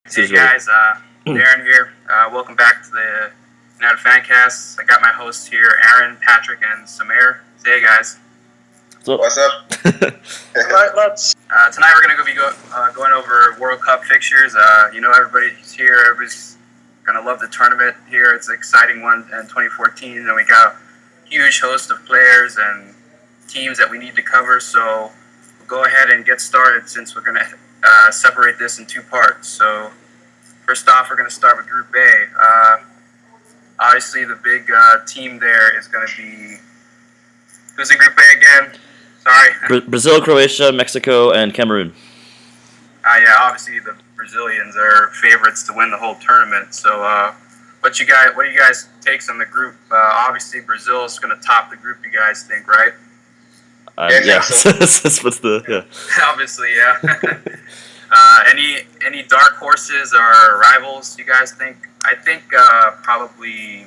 Hey guys, Darren here. Welcome back to the United Fancast. I got my hosts here, Aaron, Patrick, and Somere. Say hey guys. What's up? Alright, lads. Tonight we're going to be going over World Cup fixtures. Everybody's here. Everybody's going to love the tournament here. It's an exciting one in 2014. And we got a huge host of players and teams that we need to cover. So we'll go ahead and get started since we're going to separate this in two parts. So first off, we're going to start with Group A. Obviously, the big team there is going to be... Who's in Group A again? Sorry. Brazil, Croatia, Mexico, and Cameroon. Obviously the Brazilians are favorites to win the whole tournament. So, what do you guys takes on the group? Obviously, Brazil is going to top the group. You guys think, right? Yeah. That's what's the yeah. Obviously, yeah. Any dark horses or rivals? You guys think? I think probably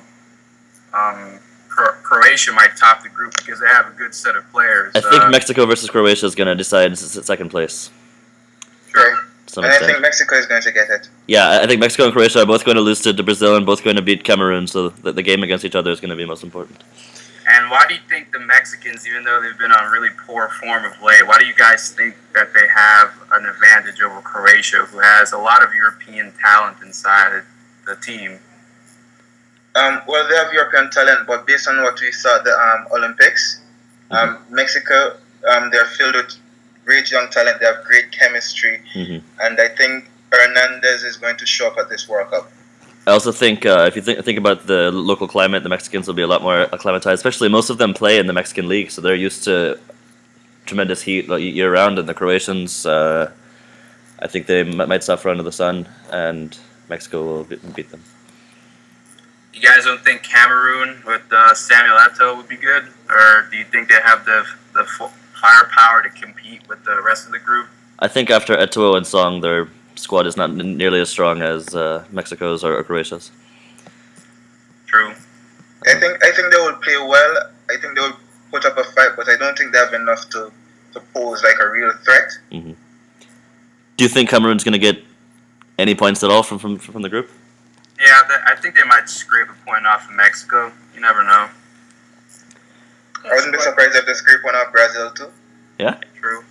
Croatia might top the group because they have a good set of players. I think Mexico versus Croatia is going to decide second place. Sure. And I think Mexico is going to get it. Yeah, I think Mexico and Croatia are both going to lose to Brazil and both going to beat Cameroon, so the game against each other is going to be most important. And why do you think the Mexicans, even though they've been on really poor form of late, why do you guys think that they have an advantage over Croatia, who has a lot of European talent inside the team? Well, they have European talent, but based on what we saw at the Olympics, Mexico, they're filled with great young talent. They have great chemistry, and I think Hernandez is going to show up at this World Cup. I also think if you think about the local climate, the Mexicans will be a lot more acclimatized. Especially most of them play in the Mexican league, so they're used to tremendous heat year round. And the Croatians, I think they might suffer under the sun, and Mexico will beat them. You guys don't think Cameroon with Samuel Eto'o would be good, or do you think they have the firepower to compete with the rest of the group? I think after Eto'o and Song, their squad is not nearly as strong as Mexico's or Croatia's. True. I think they will play well. I think they will put up a fight, but I don't think they have enough to pose like a real threat. Do you think Cameroon's going to get any points at all from the group? Yeah, I think they might scrape a point off of Mexico. You never know. I wouldn't be surprised if they scrape one off Brazil too. Yeah. True.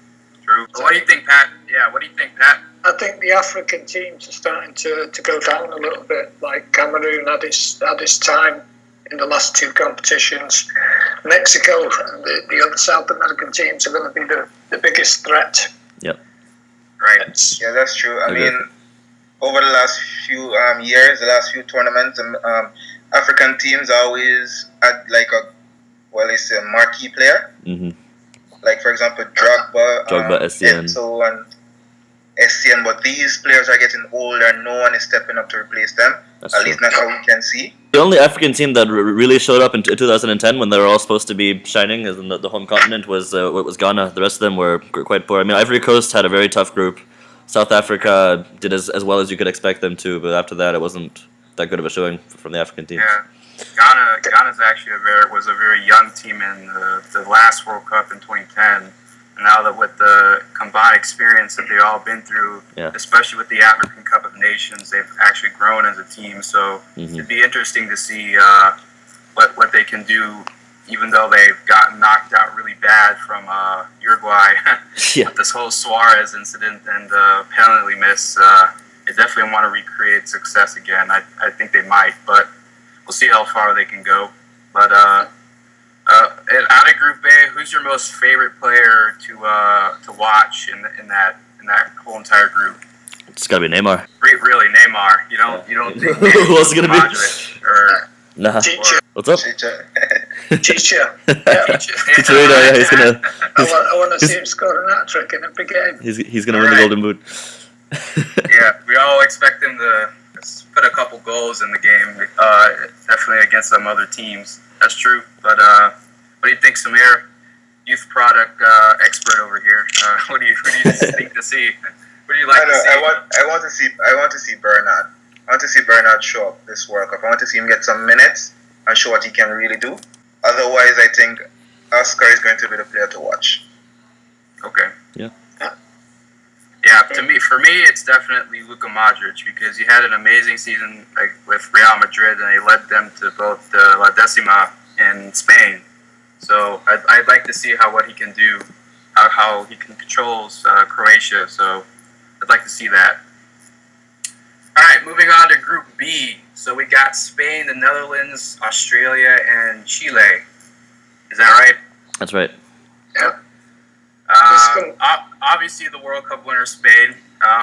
So what do you think, Pat? Yeah, what do you think, Pat? I think the African teams are starting to go down a little bit. Like Cameroon had his time in the last two competitions. Mexico and the other South American teams are going to be the biggest threat. Yep. Right. Yeah, that's true. I mean, over the last few years, the last few tournaments, African teams always had like a marquee player. Like, for example, Drogba, Eto'o, and SCN. But these players are getting older. No one is stepping up to replace them. At least not how we can see. The only African team that really showed up in 2010 when they were all supposed to be shining as in the home continent was Ghana. The rest of them were quite poor. I mean, Ivory Coast had a very tough group. South Africa did as well as you could expect them to, but after that, it wasn't that good of a showing from the African teams. Yeah. Ghana's actually was a very young team in the last World Cup in 2010. And now that with the combined experience that they've all been through, especially with the African Cup of Nations, they've actually grown as a team. So it'd be interesting to see what they can do, even though they've gotten knocked out really bad from Uruguay with this whole Suarez incident and penalty miss. They definitely want to recreate success again. I think they might, but we'll see how far they can go. But out of Group A, who's your most favorite player to watch in that whole entire group? It's got to be Neymar. Really, Neymar. You don't think who else is gonna be? Modric or Chicha. What's up? Chicha. Yeah. Chicharito, yeah, he's gonna. I want to see him score an hat-trick in a big game. He's gonna win the Golden Boot. Yeah, we all expect him to put a couple goals in the game, definitely against some other teams. That's true. But what do you think, Somere? Youth product expert over here. What do you think to see? What do you like to see? I want to see Bernard. I want to see Bernard show up this World Cup. I want to see him get some minutes and show what he can really do. Otherwise, I think Oscar is going to be the player to watch. Okay. Yeah. Yeah, for me, it's definitely Luka Modric because he had an amazing season with Real Madrid, and he led them to both the La Decima in Spain. So I'd like to see what he can do, how he controls Croatia. So I'd like to see that. All right, moving on to Group B. So we got Spain, the Netherlands, Australia, and Chile. Is that right? That's right. Yeah. Obviously, the World Cup winner Spain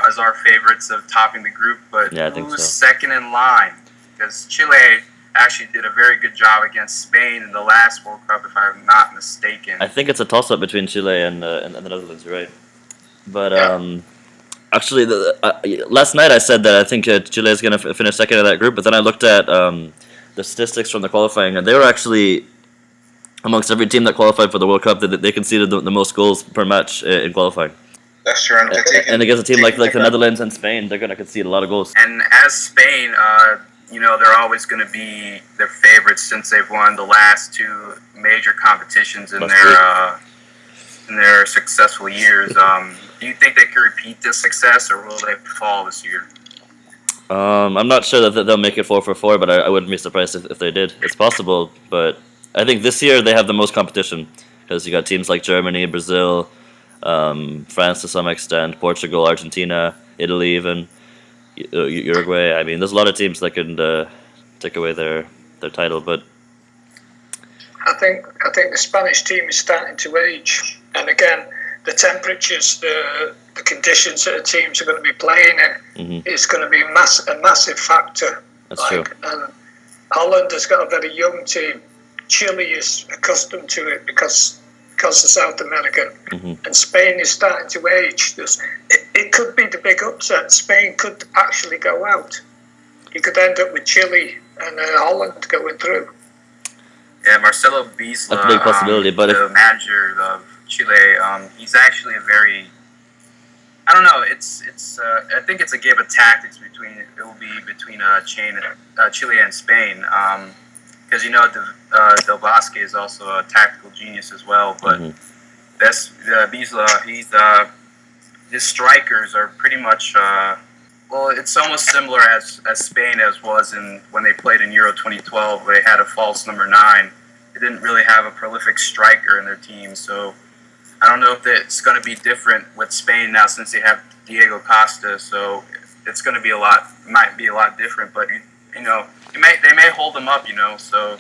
is our favorites of topping the group, but yeah, I think who's so. second in line? Because Chile actually did a very good job against Spain in the last World Cup, if I'm not mistaken. I think it's a toss-up between Chile and the Netherlands, you're right. But actually, last night I said that I think Chile is going to finish second in that group, but then I looked at the statistics from the qualifying, and they were actually, amongst every team that qualified for the World Cup, they conceded the most goals per match in qualifying. That's true. And against a team like the Netherlands and Spain, they're going to concede a lot of goals. And as Spain, they're always going to be their favorites since they've won the last two major competitions in their successful years. Do you think they can repeat this success, or will they fall this year? I'm not sure that they'll make it 4-for-4, but I wouldn't be surprised if they did. It's possible, but I think this year they have the most competition because you got teams like Germany, Brazil, France to some extent, Portugal, Argentina, Italy, even Uruguay. I mean, there's a lot of teams that can take away their title, but I think the Spanish team is starting to age, and again, the temperatures, the conditions that the teams are going to be playing in is going to be a massive factor. That's true. And Holland has got a very young team. Chile is accustomed to it because they're South American, and Spain is starting to age. It could be the big upset. Spain could actually go out. You could end up with Chile and Holland going through. Yeah, Marcelo Bielsa, that's a big possibility. But the manager of Chile, he's actually a very, I don't know. I think it's a game of tactics between Chile and Spain. Because Del Bosque is also a tactical genius as well. But Bielsa, his strikers are pretty much. It's almost similar as Spain was when they played in Euro 2012. They had a false number 9. They didn't really have a prolific striker in their team, so I don't know if it's going to be different with Spain now since they have Diego Costa. So it's going to be might be a lot different, but they may hold them up. So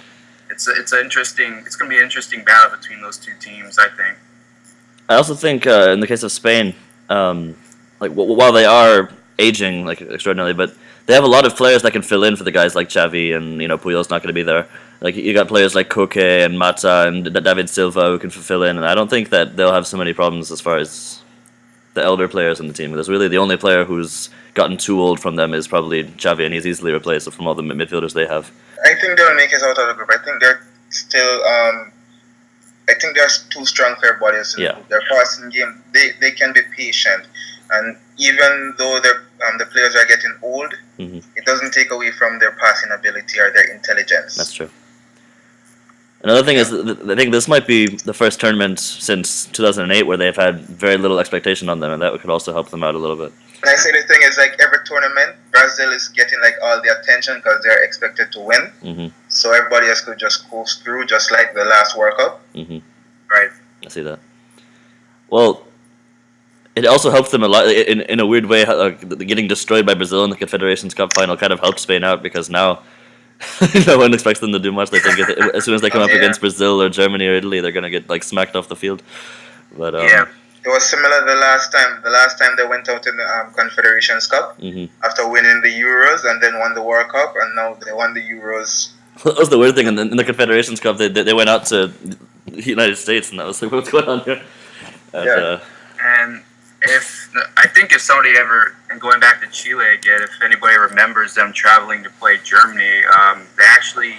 it's going to be an interesting battle between those two teams, I think. I also think in the case of Spain, while they are aging extraordinarily, but they have a lot of players that can fill in for the guys like Xavi, and Puyol's not going to be there. Like you got players like Koke and Mata and David Silva who can fill in, and I don't think that they'll have so many problems as far as the elder players in the team. Because really the only player who's gotten too old from them is probably Xavi, and he's easily replaced from all the midfielders they have. I think they'll make it out of the group. I think they're still. I think there's too strong for their bodies. Yeah. Their passing game, they can be patient. And even though the players are getting old, it doesn't take away from their passing ability or their intelligence. That's true. Another thing is, I think this might be the first tournament since 2008 where they've had very little expectation on them, and that could also help them out a little bit. And I say the thing is, every tournament, Brazil is getting all the attention because they're expected to win. So everybody else could just coast through, just like the last World Cup. Right. I see that. Well, it also helps them a lot in a weird way. Getting destroyed by Brazil in the Confederations Cup final kind of helped Spain out because now no one expects them to do much. They think as soon as they come up against Brazil or Germany or Italy, they're gonna get smacked off the field. But yeah, it was similar the last time. The last time they went out in the Confederations Cup after winning the Euros and then won the World Cup, and now they won the Euros. That was the weird thing. In the Confederations Cup, they went out to the United States, and that was what's going on here. And if somebody ever, and going back to Chile again, if anybody remembers them traveling to play Germany, they actually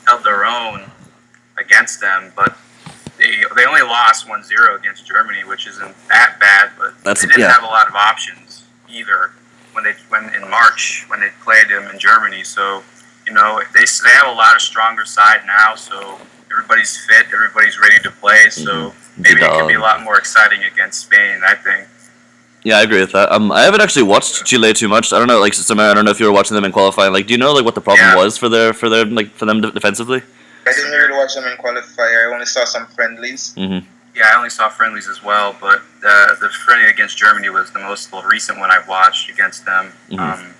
held their own against them, but they only lost 1-0 against Germany, which isn't that bad, but they didn't have a lot of options either when in March when they played them in Germany. So they have a lot of stronger side now, so everybody's fit, everybody's ready to play. So maybe it could be a lot more exciting against Spain, I think. Yeah, I agree with that. I haven't actually watched Chile too much. I don't know, like Somere, I don't know if you were watching them in qualifying. Like, do you know like what the problem was for them defensively? I didn't really watch them in qualifier. I only saw some friendlies. Mm-hmm. Yeah, I only saw friendlies as well, but the friendly against Germany was the most recent one I've watched against them. Mm-hmm.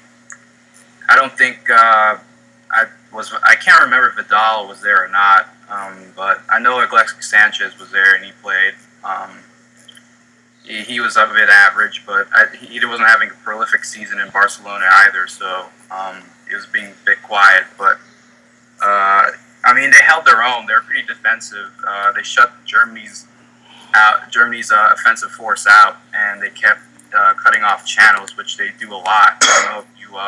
I don't think I can't remember if Vidal was there or not, but I know Alexis Sanchez was there and he played. He was a bit average, but he wasn't having a prolific season in Barcelona either, so he was being a bit quiet. But I mean, they held their own. They were pretty defensive. They shut Germany's offensive force out, and they kept cutting off channels, which they do a lot. I don't know if you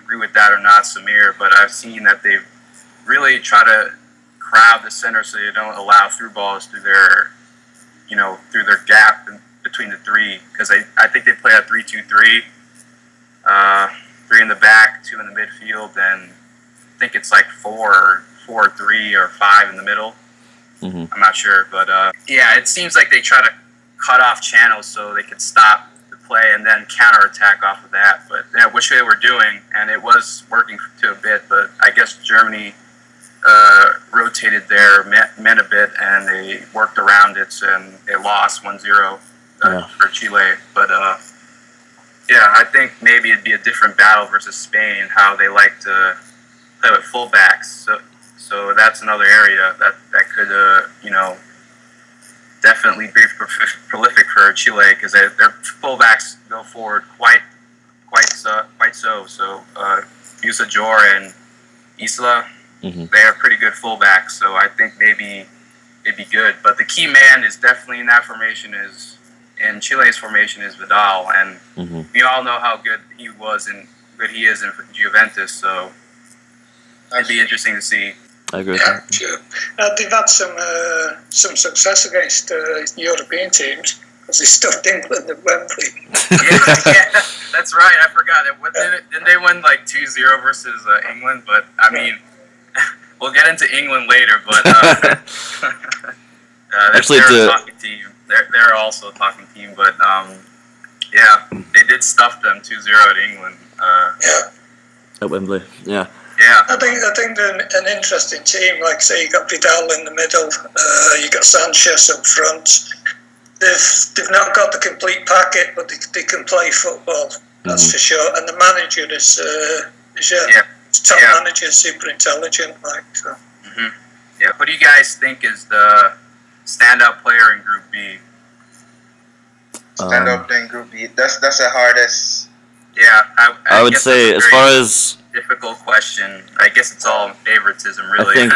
agree with that or not, Samir, but I've seen that they've really tried to crowd the center so they don't allow through balls through their gap between the three, because I think they play a 3-2-3, 3 in the back, 2 in the midfield, and I think it's like 4-3 or 5 in the middle. Mm-hmm. I'm not sure, but yeah, it seems like they try to cut off channels so they could stop the play and then counterattack off of that. But yeah, which they were doing, and it was working to a bit. But I guess Germany rotated their men a bit, and they worked around it, and they lost 1-0 for Chile. But yeah, I think maybe it'd be a different battle versus Spain, how they like to play with fullbacks. So that's another area that could, definitely be prolific for Chile, because their fullbacks go forward quite so. So Musa Jor and Isla, mm-hmm. they are pretty good fullbacks. So I think maybe it'd be good. But the key man is definitely in that formation in Chile's formation is Vidal, and mm-hmm. we all know how good he is in Juventus. So it'd be interesting to see. I agree. Yeah, sure. They've had some success against European teams because they stuffed England at Wembley. yeah, that's right. I forgot. Didn't they win like 2-0 versus England? But I mean, we'll get into England later. But actually, they're a talking team. They're also a talking team. But yeah, they did stuff them 2-0 at England. At Wembley. Yeah. Yeah, I think they're an interesting team. Like say, you got Vidal in the middle, you got Sanchez up front. They've not got the complete packet, but they can play football. That's for sure. And the manager is top manager, super intelligent. Like so. Mm-hmm. Yeah. Who do you guys think is the standout player in Group B? Standout in Group B. That's the hardest. Yeah, I would say as far as difficult question. I guess it's all favoritism, really. I think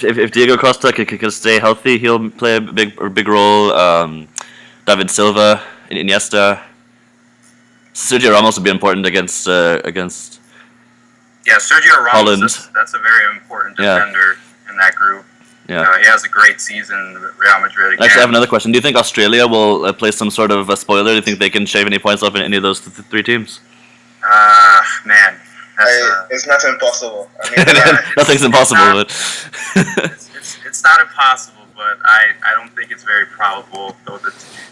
if Diego Costa can stay healthy, he'll play a big role. David Silva, Iniesta, Sergio Ramos would be important against. Yeah, Sergio Ramos. Holland. That's a very important defender in that group. Yeah, he has a great season with Real Madrid again. Actually, I have another question. Do you think Australia will play some sort of a spoiler? Do you think they can shave any points off in any of those three teams? Man. It's not impossible. I mean, nothing's impossible, but it's not impossible, but I don't think it's very probable. Though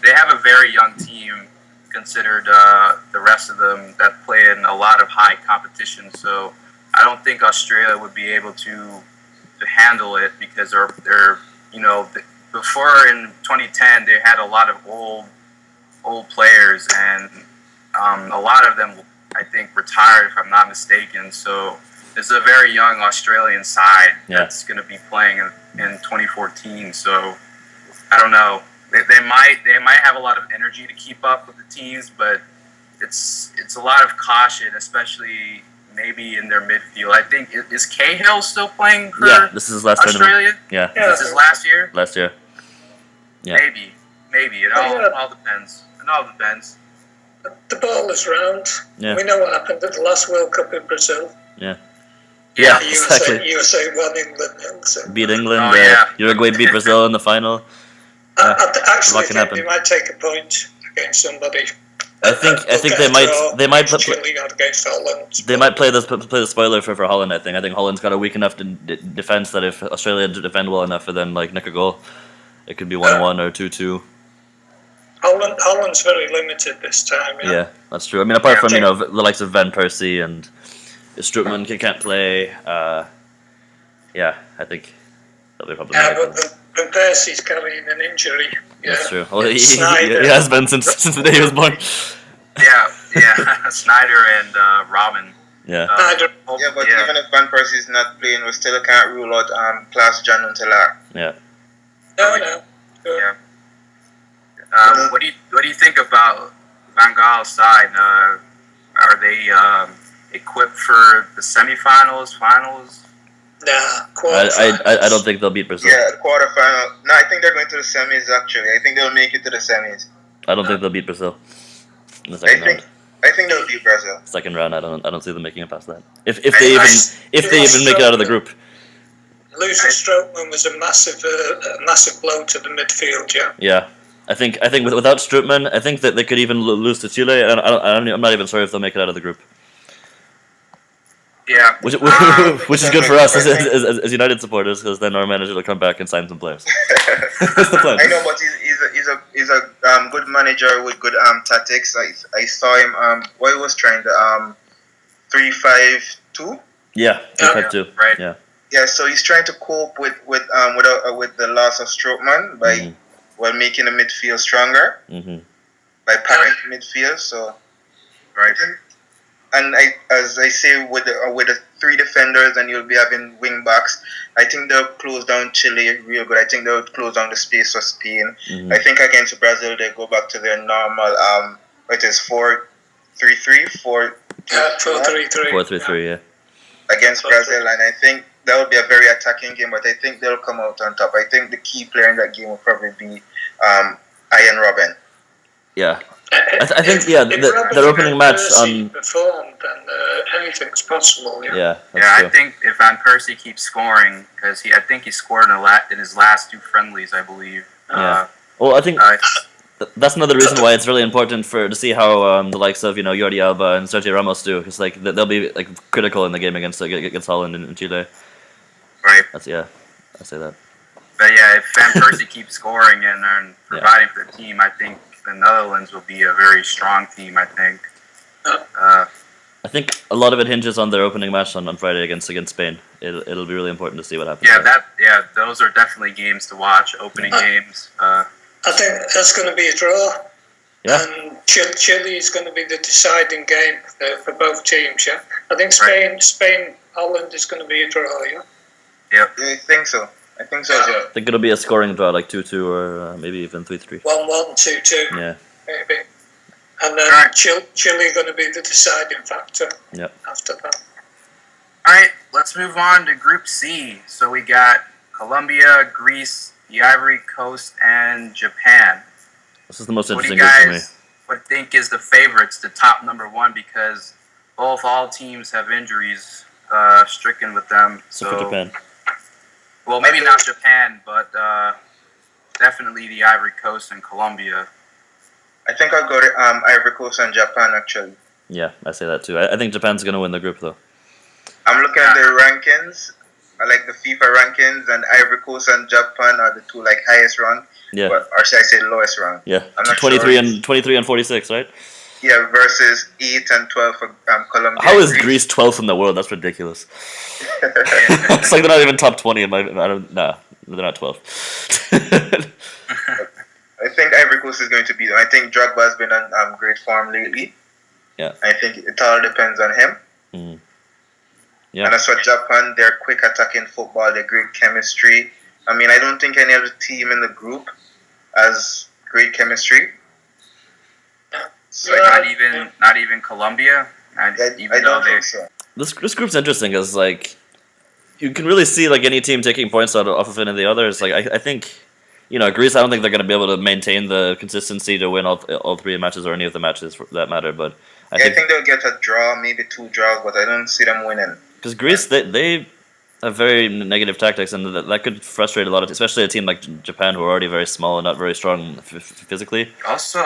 they have a very young team, considered the rest of them that play in a lot of high competition. So I don't think Australia would be able to handle it, because they're before in 2010 they had a lot of old players, and a lot of them I think retired, if I'm not mistaken. So there's a very young Australian side that's going to be playing in 2014. So I don't know. They might have a lot of energy to keep up with the teams, but it's a lot of caution, especially maybe in their midfield. I think is Cahill still playing for this is his last Australia? Tournament. This is last year. Last year. Yeah. Maybe it all depends. It all depends. The ball is round. Yeah. We know what happened at the last World Cup in Brazil. Yeah, USA, USA won England. So. Beat England. Oh, yeah. Uruguay beat Brazil in the final. I actually think happen. they might take a point against somebody. I think they might Chile against Holland. They might play the spoiler for Holland. I think Holland's got a weak enough defense that if Australia defend well enough for them, like nick a goal, it could be 1-1 or 2-2. Holland's very limited this time. Yeah, that's true. I mean, apart from the likes of Van Persie and Strootman can't play. Yeah, I think that'll be problematic. Yeah, but Percy's carrying an injury. Yeah. That's true. Well, he has been since the day he was born. Yeah, Snyder and Robin. Yeah. But even if Van Persie is not playing, we still can't rule out Klaas Jan Huntelaar. Yeah. No. Yeah. What do you think about Van Gaal's side? Are they equipped for the semifinals, finals? Nah, I don't think they'll beat Brazil. Yeah, quarterfinal. No, I think they're going to the semis. Actually, I think they'll make it to the semis. I don't think they'll beat Brazil in the second round. I think they'll beat Brazil. Second round, I don't see them making it past that. If they even make it out of the group. Losing Strootman was a massive blow to the midfield. Yeah. Yeah. I think without Strootman, I think that they could even lose to Chile, and I'm not even sure if they'll make it out of the group. Yeah, which is good for us as United supporters, because then our manager will come back and sign some players. That's the plan. I know, but he's a good manager with good tactics. I saw him. What he was trying to 3-5-2. Yeah, 3-5-2. Right. Yeah. Yeah, so he's trying to cope with the loss of Strootman by making the midfield stronger, by packing the midfield. So, right. And as I say, with the three defenders, and you'll be having wing backs, I think they'll close down Chile real good. I think they'll close down the space for Spain. I think against Brazil, they go back to their normal 4-3-3, 4-3-3. 4-3-3, yeah. Against Brazil, and I think that will be a very attacking game, but I think they'll come out on top. I think the key player in that game will probably be Ian Robben. Yeah. I think their opening match on performed, then anything's possible. Yeah. I think if Van Persie keeps scoring, because I think he scored in his last two friendlies, I believe. Yeah. Well, I think that's another reason why it's really important to see how the likes of Jordi Alba and Sergio Ramos do, because they'll be critical in the game against Holland and Chile. Right. I say that. But yeah, if Van Persie keeps scoring and providing for the team, I think the Netherlands will be a very strong team, I think. I think a lot of it hinges on their opening match on Friday against Spain. It'll be really important to see what happens. Yeah, those are definitely games to watch, opening games. I think that's going to be a draw. Yeah. And Chile is going to be the deciding game for both teams, yeah? I think Spain, Holland is going to be a draw, yeah? Yep. I think so. I think so, yeah. I think it'll be a scoring draw, like 2-2 or maybe even 3-3. 1-1, 2-2. Yeah. Maybe. And then Chile going to be the deciding factor after that. All right, let's move on to Group C. So we got Colombia, Greece, the Ivory Coast, and Japan. This is the most interesting group for me. What do you think is the favorites to top number one? Because all teams have injuries stricken with them. So for Japan. Well, maybe not Japan, but definitely the Ivory Coast and Colombia. I think I'll go to Ivory Coast and Japan, actually. Yeah, I say that too. I think Japan's going to win the group, though. I'm looking at the rankings. I like the FIFA rankings, and Ivory Coast and Japan are the two highest ranked. Yeah. Or should I say lowest ranked? Yeah. 23 and 46, right? Yeah, versus 8 and 12 for Colombia. How is Greece 12th in the world? That's ridiculous. It's like they're not even top 20 in my. Nah, they're not 12. I think Ivory Coast is going to beat them. I think Drogba has been on great form lately. Yeah. I think it all depends on him. Mm. Yeah. And that's what Japan, they're quick attacking football, they're great chemistry. I mean, I don't think any other team in the group has great chemistry. So not even Colombia. I don't think so. This group's interesting because you can really see any team taking points off of any of the others. I think Greece. I don't think they're going to be able to maintain the consistency to win all three matches or any of the matches for that matter. But I think they'll get a draw, maybe 2 draws, but I don't see them winning. Because Greece they have very negative tactics, and that could frustrate a lot of, especially a team like Japan, who are already very small and not very strong physically. Also,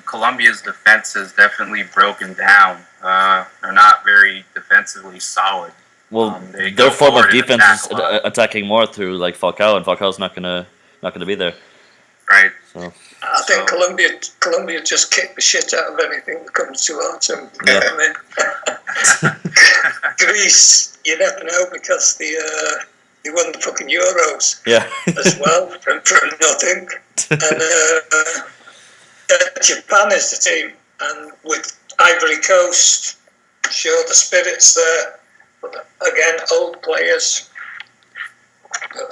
Colombia's defense is definitely broken down. They're not very defensively solid. Well, their form of defense is attacking more through Falcao, and Falcao's not gonna be there. Right. So I think Colombia just kicked the shit out of anything that comes to autumn. Yeah. Greece, you never know because they won the fucking Euros yeah. as well from nothing. And Japan is the team, and with Ivory Coast, sure the spirit's there, but again, old players.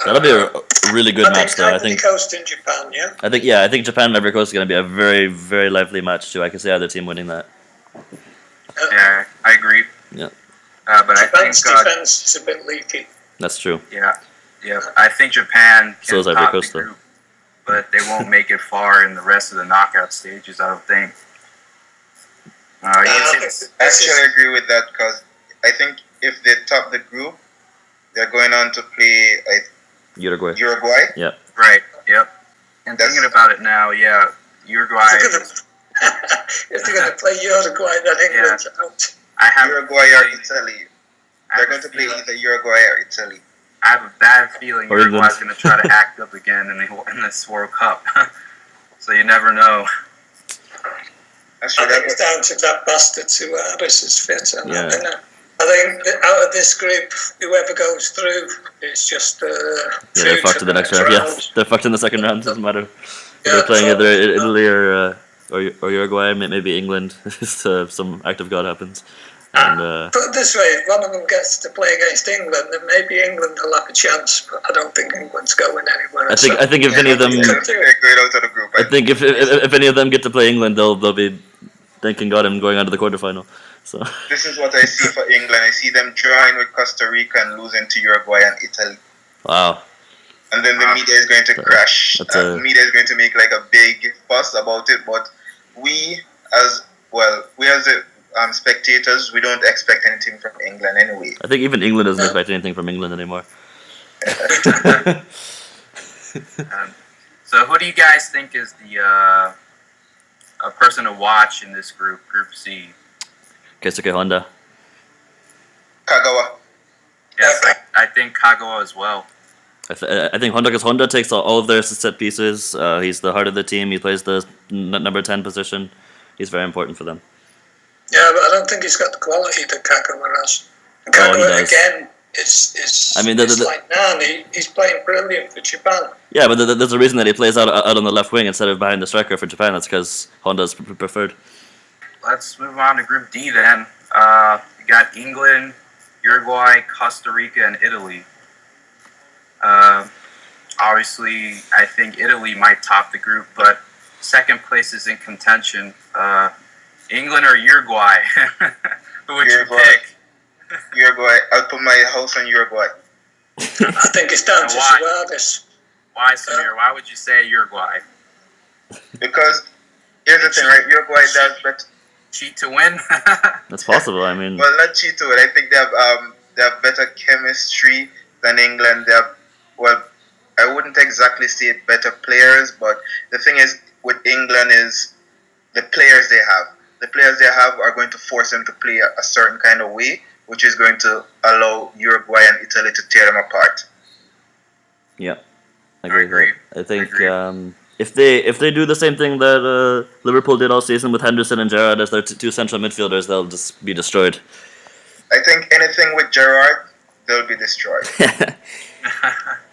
That'll be a really good match, though. Ivory Coast in Japan, yeah. I think Japan and Ivory Coast is going to be a very, very lively match too. I can see either team winning that. Yeah, I agree. Yeah. But Japan's I think defense is a bit leaky. That's true. Yeah. I think Japan So can is Ivory top Coast, the though. group, but they won't make it far in the rest of the knockout stages. I don't think. I actually agree with that because I think if they top the group, they're going on to play Uruguay. Yeah. Right. Yep. And thinking about it now, yeah, Uruguay. If they're going to play Uruguay, then England's out. Uruguay or Italy. They're going to play either Uruguay or Italy. I have a bad feeling Uruguay's going to try to act up again in this World Cup. So you never know. I think it's down to that bastard Suarez is fit. I think that out of this group, whoever goes through is just they're fucked in the next round. Yeah, they're fucked in the second round. Doesn't matter. They're playing either Italy or Uruguay, maybe England. If some act of God happens. And, put it this way, if one of them gets to play against England, then maybe England will have a chance. But I don't think England's going anywhere. I think if any of them, I think if any of them get to play England, they'll be thanking God I'm going on to the quarterfinal. So this is what I see for England. I see them drawing with Costa Rica and losing to Uruguay and Italy. Wow. And then the media is going to crash. The media is going to make like a big fuss about it. But we as the spectators, we don't expect anything from England anyway. I think even England doesn't expect anything from England anymore. So who do you guys think is the a person to watch in this group, Group C? Keisuke Honda. Kagawa. Yes, I think Kagawa as well. I think Honda, because Honda takes all of their set pieces. He's the heart of the team. He plays the number 10 position. He's very important for them. Yeah, but I don't think he's got the quality that Kagawa has. Kagawa, again, is like Nani. He's playing brilliant for Japan. Yeah, but there's a reason that he plays out on the left wing instead of behind the striker for Japan. That's because Honda's preferred. Let's move on to Group D then. We got England, Uruguay, Costa Rica, and Italy. Obviously, I think Italy might top the group, but second place is in contention. England or Uruguay? Who would you pick? Uruguay. I'll put my house on Uruguay. I think it's down to Suarez. Why, Somere? Why would you say Uruguay? Because here's the thing, right? Uruguay does better. Cheat to win? That's possible. I mean, well, not cheat to win. I think they have better chemistry than England. They have, well, I wouldn't exactly say better players, but the thing is with England is the players they have. The players they have are going to force them to play a certain kind of way, which is going to allow Uruguay and Italy to tear them apart. Yeah, I agree. I think if they do the same thing that Liverpool did all season with Henderson and Gerrard as their two central midfielders, they'll just be destroyed. I think anything with Gerrard, they'll be destroyed.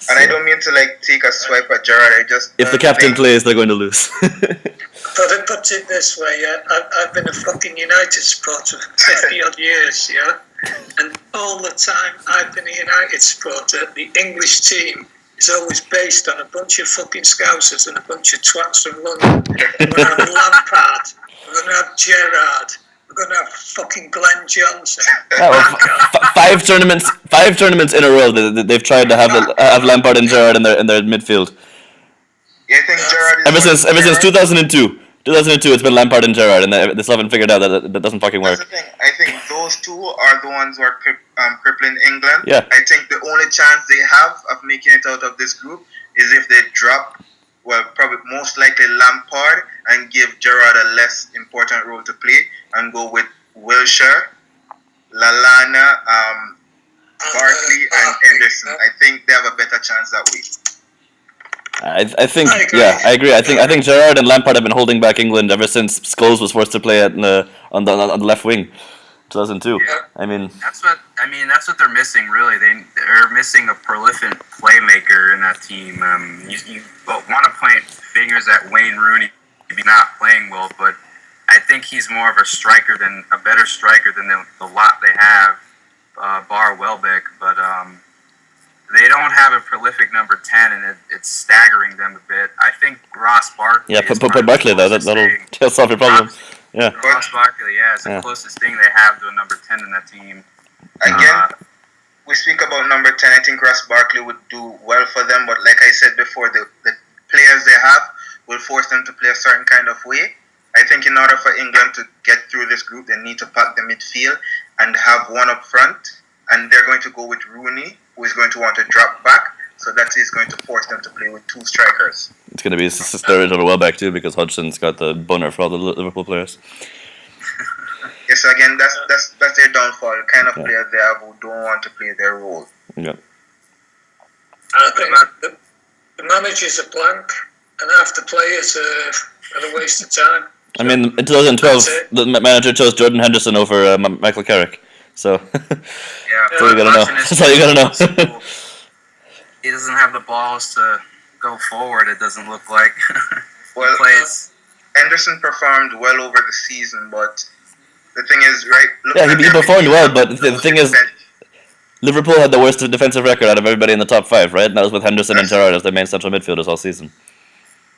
So, and I don't mean to take a swipe at Gerrard. If the captain plays, they're going to lose. Put it this way, I've been a fucking United supporter for 50 odd years, yeah? And all the time I've been a United supporter, the English team is always based on a bunch of fucking scousers and a bunch of twats from London. We're going to have Lampard, we're going to have Gerrard, we're going to have fucking Glenn Johnson. Five tournaments in a row they've tried to have Lampard and Gerrard in their midfield. Yeah, I think Gerrard is ever since 2002. 2002, it's been Lampard and Gerrard, and they still haven't figured out that doesn't fucking work. That's the thing. I think those two are the ones who are crippling England. Yeah. I think the only chance they have of making it out of this group is if they drop, well, probably most likely Lampard and give Gerrard a less important role to play and go with Wilshere, Lallana, Barkley, and Henderson. I think they have a better chance that way. I think I agree. I agree. I think Gerrard and Lampard have been holding back England ever since Scholes was forced to play on the left wing, 2002. Yeah. I mean, That's what they're missing. Really, they're missing a prolific playmaker in that team. You want to point fingers at Wayne Rooney maybe not playing well, but I think he's more of a better striker than the lot they have, bar Welbeck. But they don't have a prolific number 10, and it's staggering them a bit. I think Ross Barkley. yeah, put Barkley though. That'll solve your problem. Yeah. Ross Barkley, it's the closest thing they have to a number 10 in that team. Again, we speak about number 10. I think Ross Barkley would do well for them, but like I said before, the players they have will force them to play a certain kind of way. I think in order for England to get through this group, they need to pack the midfield and have one up front, and they're going to go with Rooney, who is going to want to drop back, so that is going to force them to play with two strikers. It's going to be Sturridge or Welbeck too, because Hodgson's got the boner for all the Liverpool players. Yes, again, that's their downfall. The kind of players they have who don't want to play their role. Yeah. I think the manager's a blank, and half the players are a waste of time. I mean, in 2012, the manager chose Jordan Henderson over Michael Carrick. So that's all you gotta know. That's all you gotta know. He doesn't have the balls to go forward. It doesn't look like. Well, Henderson performed well over the season, but the thing is, right? He performed well, but the thing is, Liverpool had the worst defensive record out of everybody in the top 5, right? And that was with Henderson and Gerrard as their main central midfielders all season.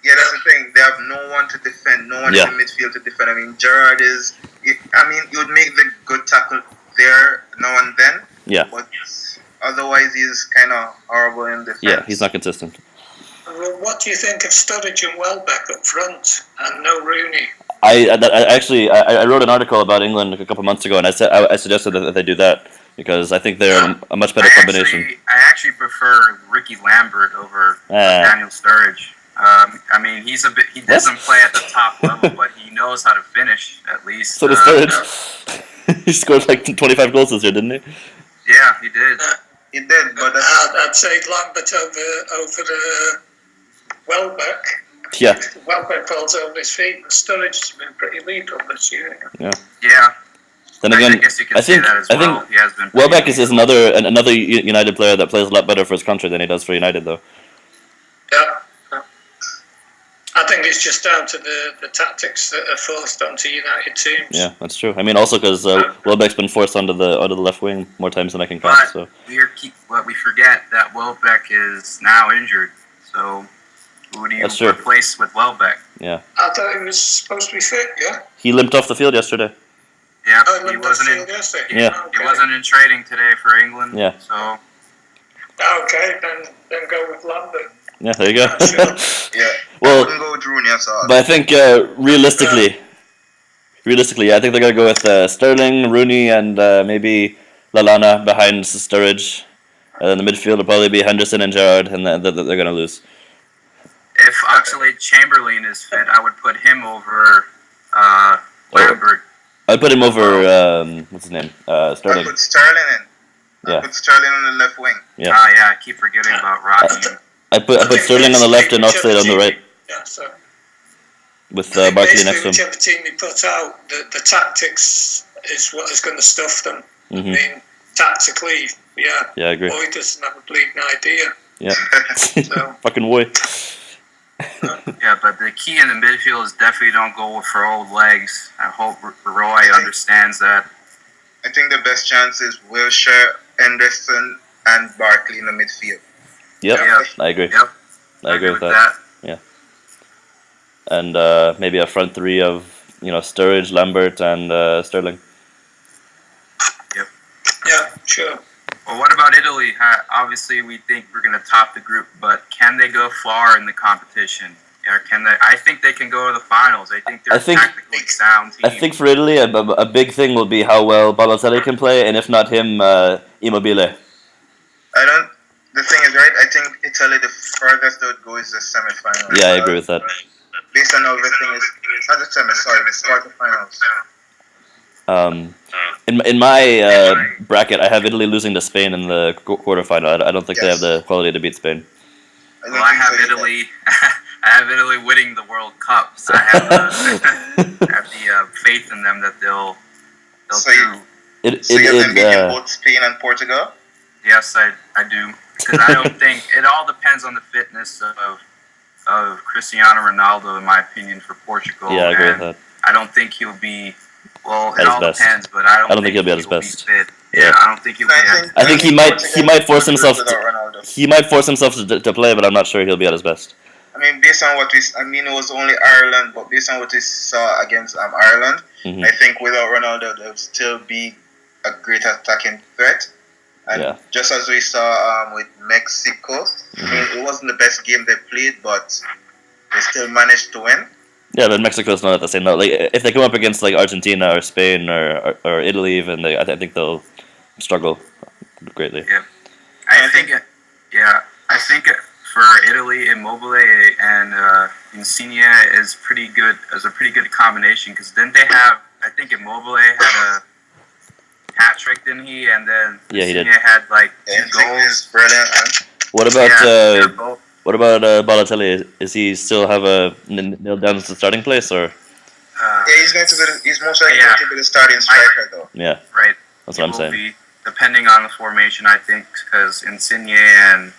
Yeah, that's the thing. They have no one to defend, no one in the midfield to defend. I mean, Gerrard you would make the good tackle there now and then. Yeah. But otherwise, he's kind of horrible in defense. Yeah, he's not consistent. What do you think of Sturridge and Welbeck up front and no Rooney? I wrote an article about England a couple months ago, and I suggested that they do that because I think they're a much better combination. I actually prefer Ricky Lambert over Daniel Sturridge. I mean, he doesn't play at the top level, but he knows how to finish at least. So does Sturridge. He scored like 25 goals this year, didn't he? Yeah, he did. He did, but I'd say Lambert over Welbeck. Yeah. Welbeck falls over his feet, and Sturridge has been pretty lethal this year. Yeah. Then again, I guess you can say that as well. He has been Welbeck is another United player that plays a lot better for his country than he does for United, though. Yeah. I think it's just down to the tactics that are forced onto United teams. Yeah, that's true. I mean, also because Welbeck's been forced onto the left wing more times than I can count. So we forget that Welbeck is now injured. So who do you replace with Welbeck? Yeah. I thought he was supposed to be fit. Yeah. He limped off the field yesterday. Yeah, he wasn't in. Yeah. He wasn't in training today for England. Yeah. So. Okay, then go with Lambert. Yeah, there you go. Yeah. Well, I wouldn't go with Rooney, but I think realistically, I think they're gonna go with Sterling, Rooney, and maybe Lallana behind Sturridge. And then the midfield will probably be Henderson and Gerrard, and they're gonna lose. If Oxlade-Chamberlain is fit, I would put him over Lambert. I'd put him over what's his name? Sterling. I'd put Sterling in. I'd put Sterling on the left wing. Yeah. I keep forgetting about Rocky. I put Sterling on the left and Oxlade on the right. Yeah, so. With Barkley next to him. Whichever team you put out, the tactics is what is going to stuff them. Mm-hmm. I mean, tactically, yeah. Yeah, I agree. Boy doesn't have a bleeding idea. Yeah. So. Fucking boy. Yeah, but the key in the midfield is definitely don't go for old legs. I hope Roy understands that. I think the best chance is Wilshere, Henderson, and Barkley in the midfield. Yep. I agree. Yep. I agree with that. Yeah. And maybe a front three of Sturridge, Lambert, and Sterling. Yep. Yeah, sure. Well, what about Italy? Obviously, we think we're going to top the group, but can they go far in the competition? Or can they? I think they can go to the finals. I think they're a tactically sound team. I think for Italy, a big thing will be how well Balotelli can play, and if not him, Immobile. The thing is, right, I think Italy, the furthest they would go is the semi-finals. Yeah, I agree with that. Based on everything, it's not the quarterfinals. In my bracket, I have Italy losing to Spain in the quarterfinal. I don't think they have the quality to beat Spain. Well, I have Italy. I have Italy winning the World Cup. So I have the faith in them that they'll do. So you have them beating both Spain and Portugal? Yes, I do. Because I don't think it all depends on the fitness of Cristiano Ronaldo, in my opinion, for Portugal. Yeah, I agree with that. I don't think he'll be. Well, at it all depends, but I don't think he'll be at his best. Fit. Yeah, I don't think he'll be. I think he might force himself. He might force himself to play, but I'm not sure he'll be at his best. I mean, based on what it was only Ireland, but based on what we saw against Ireland, I think without Ronaldo, there would still be a great attacking threat. And just as we saw with Mexico, I mean, it wasn't the best game they played, but they still managed to win. Yeah, but Mexico's not at the same level. Like, if they come up against like Argentina or Spain or Italy, even I think they'll struggle greatly. Yeah, I think for Italy, Immobile and Insigne is pretty good. Is a pretty good combination because then they have. I think Immobile had a hat trick, didn't he? And then Insigne had like 2 goals. Brilliant. What about What about Balotelli? Is he still have a nailed down as the starting place, or? He's going to be. He's most likely going to be the starting striker, though. Yeah, right. That's what I'm saying. Be, depending on the formation, I think, because Insigne and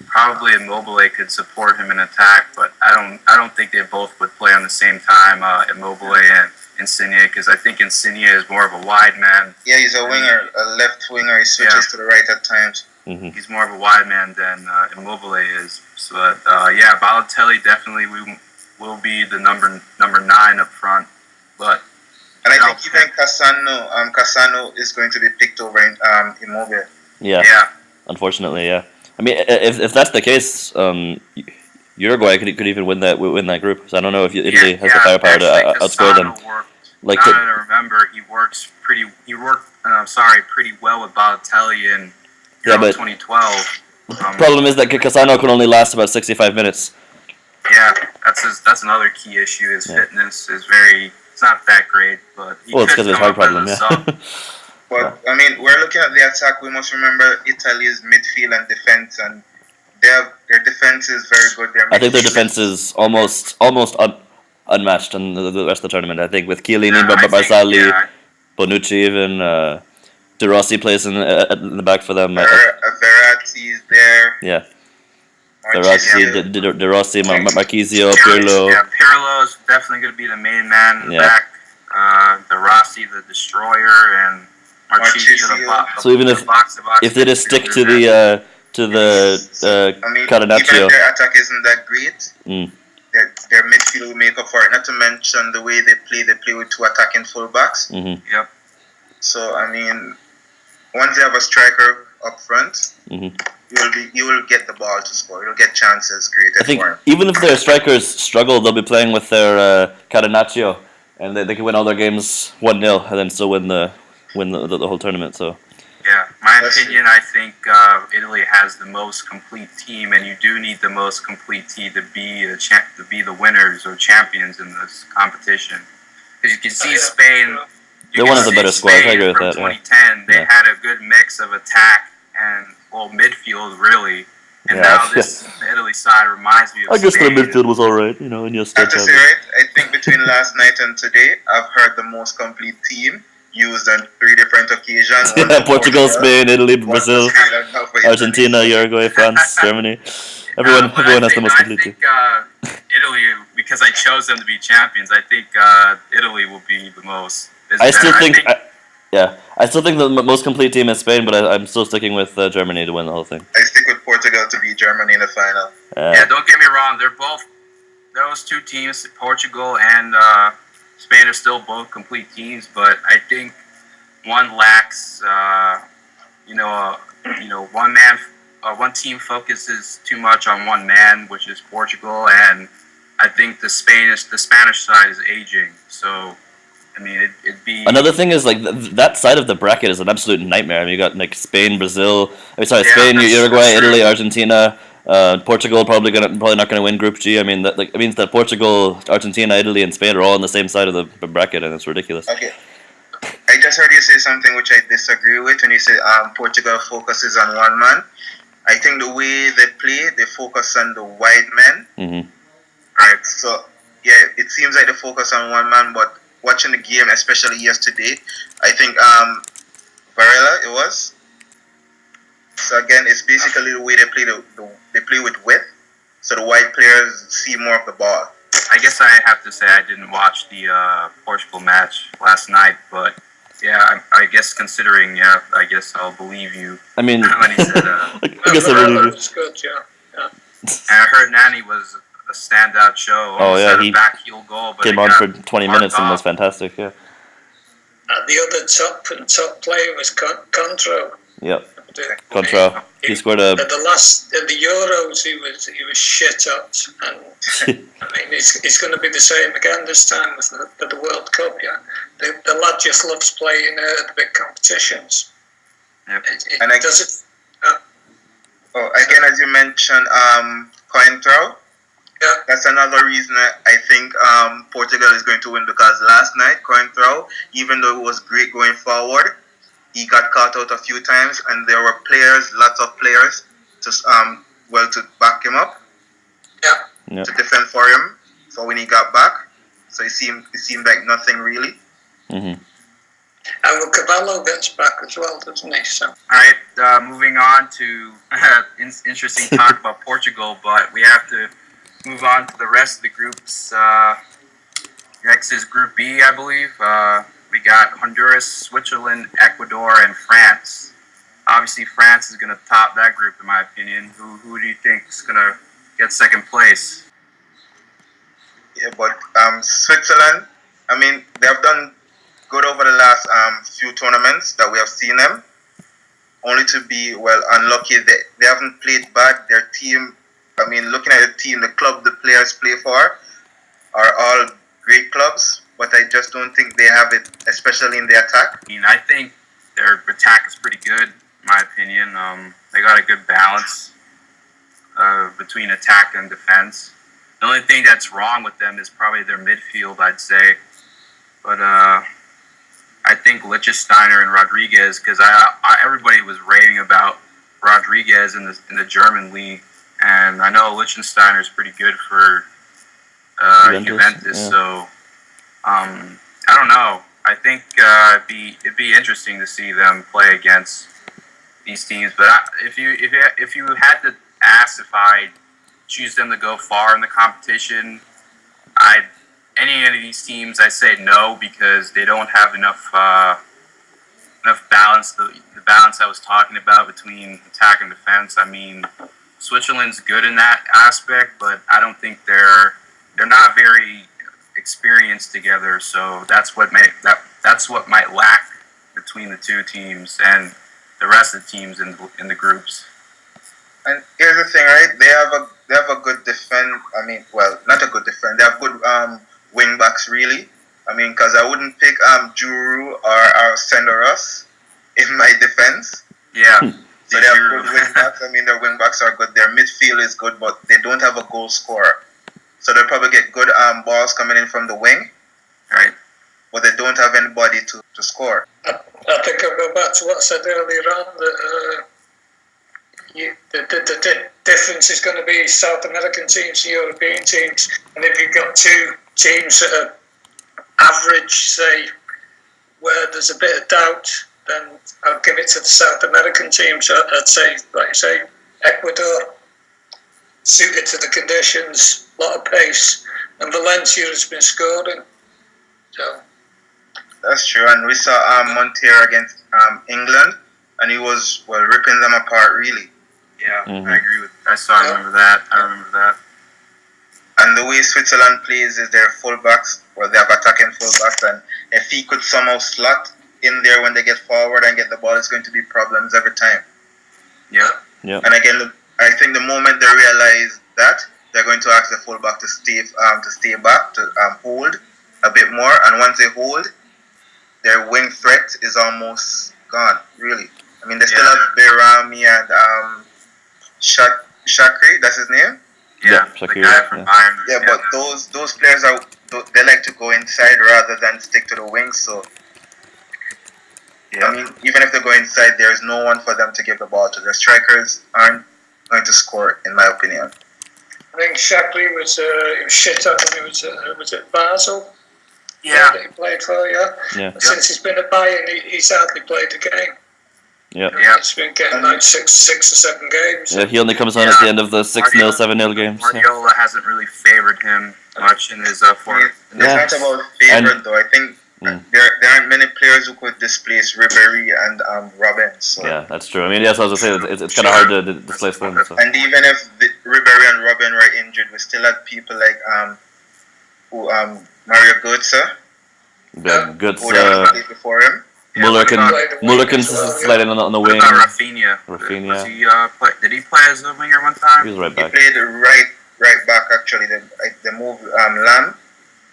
probably Immobile could support him in attack, but I don't think they both would play on the same time. Immobile and Insigne, because I think Insigne is more of a wide man. Yeah, he's a winger, a left winger. He switches to the right at times. He's more of a wide man than Immobile is. So, Balotelli definitely will be the number 9 up front. But and I think even Cassano is going to be picked over Immobile. Yeah. Unfortunately, yeah. I mean, if that's the case, Uruguay could even win that group. So I don't know if Italy has the firepower to outscore them. Like I remember, he worked pretty well with Balotelli in 2012. Problem is that Cassano can only last about 65 minutes. Yeah, that's another key issue. His fitness is it's not that great, but it's because of his heart problem. Yeah. But I mean, we're looking at the attack. We must remember Italy's midfield and defense, and their defense is very good. I think their defense is almost unmatched in the rest of the tournament. I think with Chiellini, Barzagli, Bonucci, even De Rossi plays in the back for them. Verratti is there. Yeah. De Rossi, Marchisio, Pirlo. Yeah, Pirlo is definitely going to be the main man in the back. De Rossi, the destroyer, and Marchisio. So even if they just stick to the Catenaccio. Even if their attack isn't that great, their midfield will make up for it. Not to mention the way they play with 2 attacking fullbacks. Yep. So I mean, once they have a striker up front, you will get the ball to score. You'll get chances created. I think even if their strikers struggle, they'll be playing with their Catenaccio, and they can win all their games 1-0 and then still win the whole tournament. So. Yeah, my opinion, I think Italy has the most complete team, and you do need the most complete team to be the winners or champions in this competition. Because you can see Spain. They're one of the better squads. I agree with that. 2010, they had a good mix of attack and midfield, really. And now this Italy side reminds me of I guess Spain. the midfield was alright, in your I have to say, I think between last night and today, I've heard the most complete team used on 3 different occasions. Portugal, Spain, Italy, Brazil, Argentina, Uruguay, France, Germany. Everyone has the most complete team. I think Italy, because I chose them to be champions, I think Italy will be the most. I still think the most complete team is Spain, but I'm still sticking with Germany to win the whole thing. I stick with Portugal to beat Germany in the final. Don't get me wrong. Those 2 teams, Portugal and Spain, are still both complete teams, but I think one lacks, one team focuses too much on one man, which is Portugal, and I think the Spanish side is aging. So, I mean, it'd be another thing is like that side of the bracket is an absolute nightmare. I mean, you got like Spain, Brazil. Spain, Uruguay, Italy, Argentina. Portugal probably not gonna win Group G. I mean, it means that Portugal, Argentina, Italy, and Spain are all on the same side of the bracket, and it's ridiculous. Okay, I just heard you say something which I disagree with when you say Portugal focuses on one man. I think the way they play, they focus on the wide men. Mm-hmm. Right. So yeah, it seems like they focus on one man, but watching the game, especially yesterday, I think Varela it was. So again, it's basically the way they play they play with width, so the wide players see more of the ball. I guess I have to say I didn't watch the Portugal match last night, but yeah, I guess considering, yeah, I guess I'll believe you. I mean, when he said, I guess I believe you. It's good, yeah. And I heard Nani was a standout show. Oh yeah, had he a back heel goal, but came on for 20 minutes and was fantastic. Yeah. The other top player was Contro. Yep. Contra. He scored a. At the Euros, he was shit up, and I mean it's going to be the same again this time with the World Cup. Yeah, the lad just loves playing the big competitions. Yep. And does it. Again, as you mentioned, Cointreau. Yeah. That's another reason I think Portugal is going to win, because last night Cointreau, even though it was great going forward, he got caught out a few times, and there were lots of players, to back him up, Yeah. to defend for him for when he got back. So it seemed like nothing really. Mm-hmm. And Cavallo gets back as well, doesn't he? So. All right, moving on to interesting talk about Portugal, but we have to move on to the rest of the groups. Next is Group B, I believe. We got Honduras, Switzerland, Ecuador, and France. Obviously, France is going to top that group, in my opinion. Who do you think is going to get second place? Yeah, but Switzerland, I mean, they have done good over the last few tournaments that we have seen them. Only to be, unlucky. They haven't played bad. Their team, I mean, looking at the team, the club the players play for are all great clubs, but I just don't think they have it, especially in the attack. I mean, I think their attack is pretty good, in my opinion. They got a good balance between attack and defense. The only thing that's wrong with them is probably their midfield, I'd say. But I think Liechtensteiner and Rodriguez, because everybody was raving about Rodriguez in the German league, and I know Liechtensteiner is pretty good for Juventus, yeah. so I don't know. I think it'd be interesting to see them play against these teams. But if you had to ask if I choose them to go far in the competition, any of these teams, I say no, because they don't have enough balance. The balance I was talking about between attack and defense. I mean, Switzerland's good in that aspect, but I don't think they're not very experienced together. So that's what might lack between the two teams and the rest of the teams in the groups. And here's the thing, right? They have a good defense. I mean, not a good defense. They have good wing backs, really. I mean, because I wouldn't pick Juru or Senderos in my defense. Yeah. So they have good wing backs. I mean, their wing backs are good. Their midfield is good, but they don't have a goal scorer. So they'll probably get good balls coming in from the wing, right? But they don't have anybody to score. I think I'll go back to what I said earlier on, that the difference is going to be South American teams and European teams. And if you've got two teams that are average, say, where there's a bit of doubt, then I'll give it to the South American teams. I'd say, like you say, Ecuador, suited to the conditions, a lot of pace, and Valencia has been scoring. So that's true, and we saw Montier against England, and he was ripping them apart, really. Yeah, I agree with. I remember that. And the way Switzerland plays is their fullbacks. They have attacking fullbacks, and if he could somehow slot in there when they get forward and get the ball, it's going to be problems every time. Yeah. And again, I think the moment they realize that, they're going to ask the fullback to stay back, to hold a bit more. And once they hold, their wing threat is almost gone, really. I mean, they still have Berami and Shakri, that's his name? Yeah, Shakri, the guy from Bayern. Yeah, but those players they like to go inside rather than stick to the wings. So, I mean, even if they go inside, there is no one for them to give the ball to. Their strikers aren't going to score, in my opinion. I think Shackly was shit up when he was at Basel. Yeah. That he played for, yeah. Since he's been at Bayern, he's hardly played a game. Yeah. He's been getting like six or 7 games. Yeah, he only comes on at the end of the 6-0, 7-0 games. Guardiola hasn't really favored him much in his form. It's not about favored, though. I think there aren't many players who could displace Ribéry and Robben. So. Yeah, that's true. I mean, yes, I was going to say, it's kind of hard to displace them. So. And even if Ribéry and Robben were injured, we still had people like Mario Götze. Yeah, Götze. Who never played before him. Muller can slide in on the wing. What about Rafinha? Rafinha. Did he play as a winger one time? He was right back. He played right back, actually. They moved Lam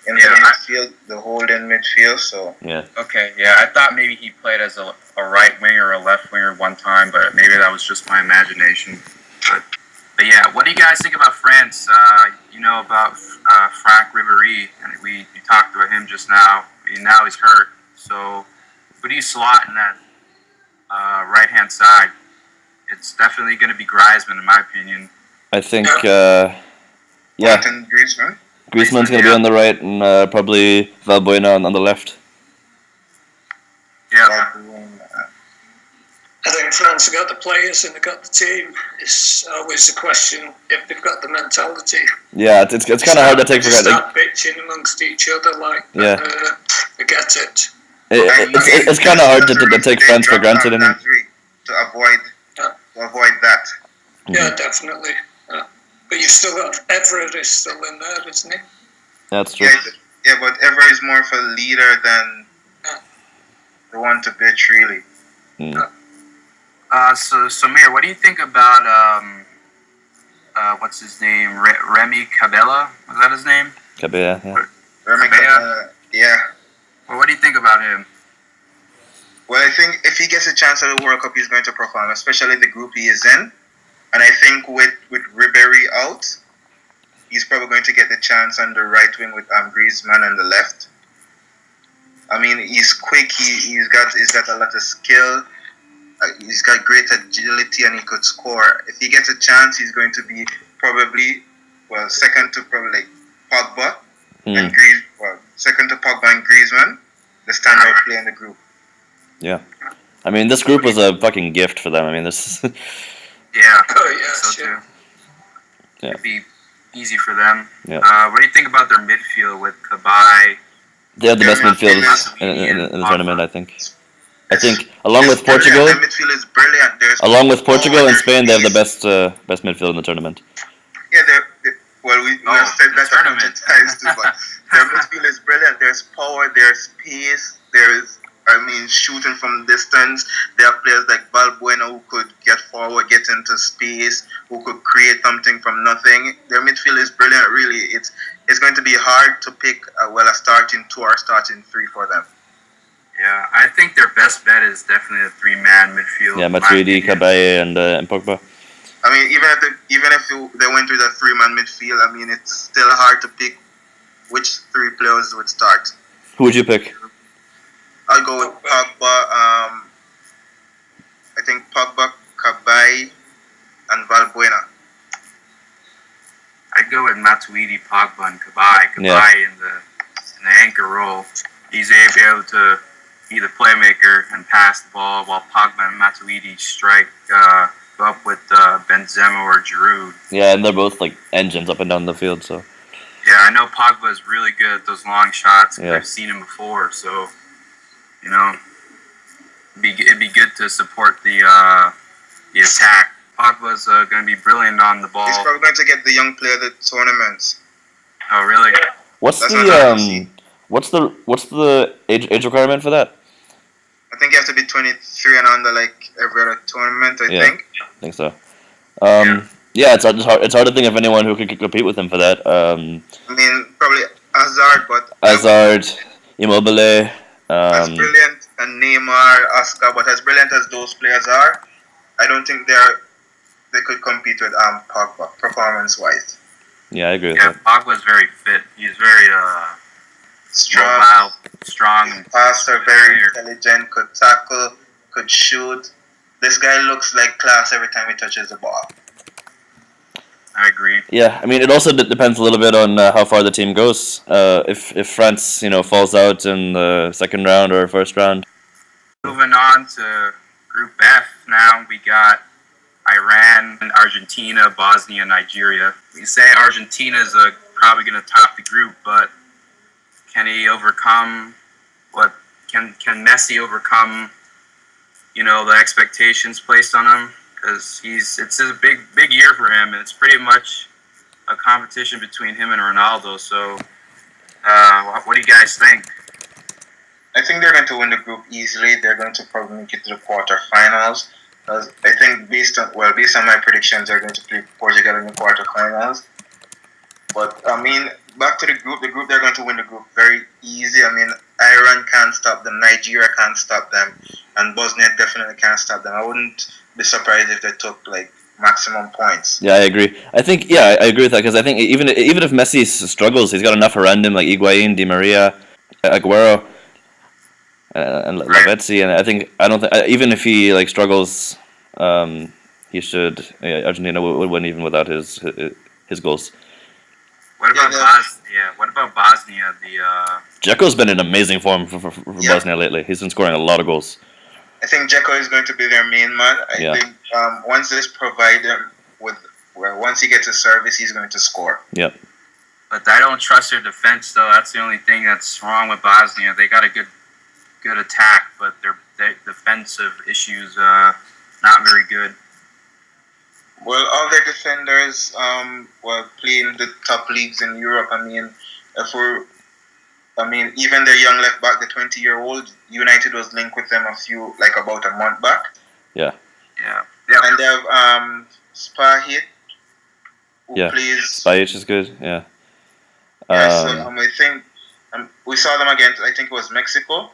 into midfield, the holding midfield, so... Yeah. Okay, yeah, I thought maybe he played as a right winger or a left winger one time, but maybe that was just my imagination. But yeah, what do you guys think about France? You know about Franck Ribéry, and we talked about him just now. I mean, now he's hurt, so... Who do you slot in that right-hand side? It's definitely going to be Griezmann, in my opinion. I think, Griezmann? Griezmann's going to be on the right, and probably Valbuena on the left. Yeah. I think France have got the players and they've got the team. It's always a question if they've got the mentality. Yeah, it's kind of hard to take for granted. Start bitching amongst each other forget it. It's kind of hard to take France for granted. To avoid that. Yeah, definitely. But you've still got Everett is still in there, isn't he? That's true. Yeah, but Everett is more of a leader than the one to bitch, really. So, Somere, what do you think about, what's his name? Remy Cabella? Was that his name? Cabella, yeah. Remy Cabella, yeah. Well, what do you think about him? Well, I think if he gets a chance at the World Cup, he's going to perform, especially the group he is in. And I think with Ribéry out, he's probably going to get the chance on the right wing with Griezmann on the left. I mean, he's quick. He's got a lot of skill. He's got great agility, and he could score. If he gets a chance, he's going to be probably second to probably Pogba and second to Pogba and Griezmann, the standout player in the group. Yeah, I mean, this group was a fucking gift for them. I mean, this. Yeah. Oh yeah, so sure. Too. Yeah. It'd be easy for them. Yeah. What do you think about their midfield with Kabay? They have the best midfield in the tournament, I think. I think along with Portugal, the midfield is brilliant. Along with Portugal and Spain, they have the best midfield in the tournament. Yeah, we have said that a bunch of times too, but their midfield is brilliant. There's power, there's pace, shooting from distance. There are players like Valbuena who could get forward, get into space, who could create something from nothing. Their midfield is brilliant, really. It's going to be hard to pick a starting 2 or starting 3 for them. Yeah, I think their best bet is definitely a 3-man midfield. Yeah, Matuidi, Cabay, and Pogba. I mean, even if they went with a 3-man midfield, I mean, it's still hard to pick which 3 players would start. Who would you pick? I'll go with Pogba. I think Pogba, Cabay, and Valbuena. I'd go with Matuidi, Pogba, and Cabay. Cabay in the anchor role. He's able to be the playmaker and pass the ball, while Pogba and Matuidi strike up with Benzema or Giroud. Yeah, and they're both like engines up and down the field. So. Yeah, I know Pogba is really good at those long shots. Yeah. I've seen him before, so it'd be good to support the attack. Pogba's going to be brilliant on the ball. He's probably going to get the young player of the tournaments. Oh, really? What's the age requirement for that? I think you have to be 23 and under, like every other tournament. I think so. Yeah, it's hard to think of anyone who could compete with him for that. I mean, probably Hazard, but Hazard, Immobile. As brilliant and Neymar, Oscar, but as brilliant as those players are, I don't think they could compete with Pogba performance-wise. Yeah, I agree with that. Yeah, Pogba's very fit. He's very strong. Passer, very intelligent, could tackle, could shoot. This guy looks like class every time he touches the ball. I agree. Yeah, I mean, it also depends a little bit on how far the team goes. If France, falls out in the second round or first round. Moving on to Group F now, we got Iran, Argentina, Bosnia, Nigeria. We say Argentina is probably going to top the group, but can he overcome what? Can Messi overcome, the expectations placed on him? Because it's a big year for him, and it's pretty much a competition between him and Ronaldo. So, what do you guys think? I think they're going to win the group easily. They're going to probably make it to the quarterfinals. Because I think based on my predictions, they're going to play Portugal in the quarterfinals. But I mean, back to the group they're going to win the group very easy. I mean, Iran can't stop them, Nigeria can't stop them, and Bosnia definitely can't stop them. I wouldn't be surprised if they took like maximum points. Yeah, I agree. I agree with that because I think even if Messi struggles, he's got enough around him like Higuain, Di Maria, Aguero, and Lavezzi, and I don't think even if he like struggles, he should. Argentina would win even without his goals. What about Bosnia? What about Bosnia? Dzeko's been in amazing form for Bosnia lately. He's been scoring a lot of goals. I think Dzeko is going to be their main man. I think once this provide him once he gets a service, he's going to score. Yep. But I don't trust their defense, though. That's the only thing that's wrong with Bosnia. They got a good attack, but their defensive issues not very good. Well, all their defenders play in the top leagues in Europe. I mean, even their young left back, the 20-year-old, United was linked with them about a month back. Yeah. Yeah. And they have Spahit, who plays. Spahit is good. Yeah. I think we saw them against. I think it was Mexico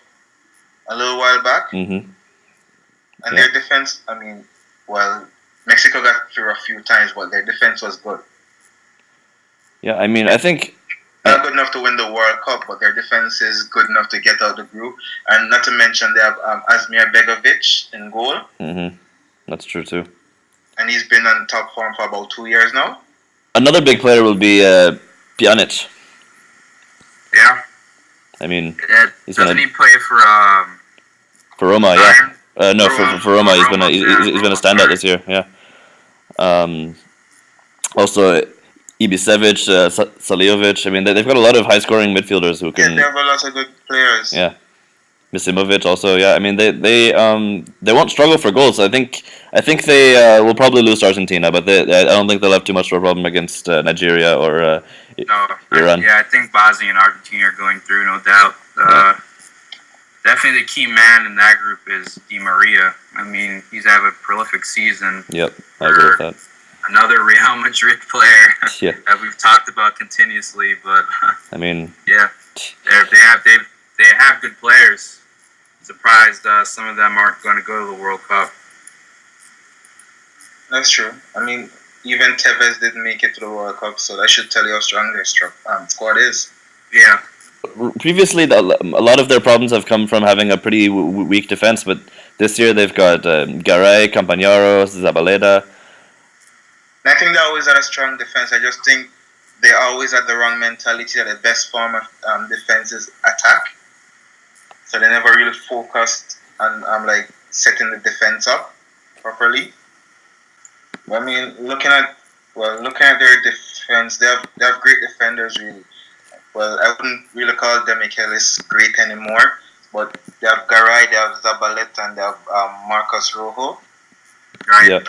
a little while back. Mm-hmm. And their defense. Mexico got through a few times, but their defense was good. Yeah, I mean, I think not good enough to win the World Cup, but their defense is good enough to get out the group. And not to mention they have Asmir Begovic in goal. Mm-hmm. That's true too. And he's been on top form for about 2 years now. Another big player will be Pjanic. Yeah. I mean, doesn't he play for Roma? Bayern? Yeah. No, for Roma, he's been a standout this year. Yeah. Also, Ibisevic, Saliovic. I mean, they've got a lot of high-scoring midfielders who can. Yeah, they have a lot of good players. Yeah, Misimovic also. Yeah, I mean, they won't struggle for goals. I think they will probably lose to Argentina, but I don't think they'll have too much of a problem against Nigeria or Iran. I think Bosnia and Argentina are going through, no doubt. Definitely the key man in that group is Di Maria. I mean, he's had a prolific season. Yep, I agree with that. Another Real Madrid player that we've talked about continuously, but I mean, they have good players. Surprised some of them aren't going to go to the World Cup. That's true. I mean, even Tevez didn't make it to the World Cup, so that should tell you how strong their squad is. Yeah. Previously, a lot of their problems have come from having a pretty weak defense, but this year they've got Garay, Campagnaro, Zabaleta. And I think they always had a strong defense. I just think they always had the wrong mentality that the best form of defense is attack. So they never really focused on setting the defense up properly. I mean, looking at their defense, they have great defenders really. Well, I wouldn't really call Demichelis great anymore, but they have Garay, they have Zabaleta, and they have Marcos Rojo. Right. Yep.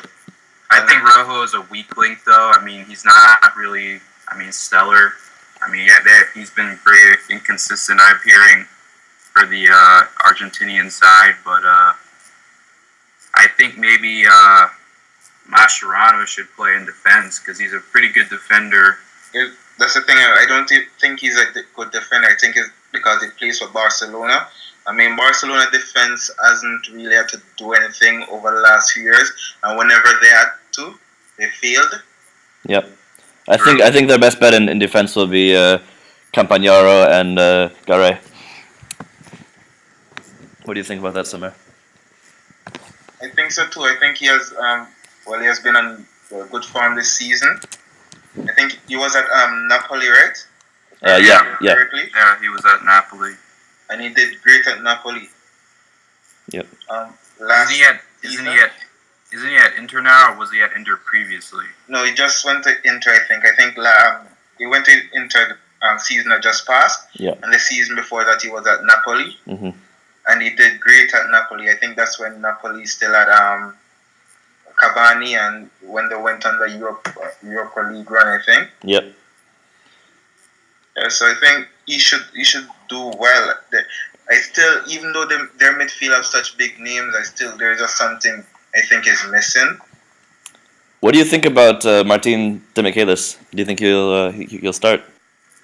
I think Rojo is a weak link, though. I mean, he's not really, stellar. I mean, he's been very inconsistent, I'm hearing, for the Argentinian side. But I think maybe Mascherano should play in defense because he's a pretty good defender. That's the thing. I don't think he's a good defender. I think it's because he plays for Barcelona. I mean, Barcelona defense hasn't really had to do anything over the last few years, and whenever they had to, they failed. Yep, I think their best bet in defense will be Campagnaro and Garay. What do you think about that, Somere? I think so too. I think he has he has been on good form this season. I think he was at Napoli, right? Yeah. Yeah, he was at Napoli. And he did great at Napoli. Yep. Isn't he at Inter now, or was he at Inter previously? No, he just went to Inter, I think. He went to Inter the season that just passed. Yeah. And the season before that, he was at Napoli. Mm-hmm. And he did great at Napoli. I think that's when Napoli still had Cavani, and when they went on the Europa League run, I think. Yep. Yeah, so I think he should do well. Even though their midfield have such big names, there's just something I think is missing. What do you think about Martin Demichelis? Do you think he'll start?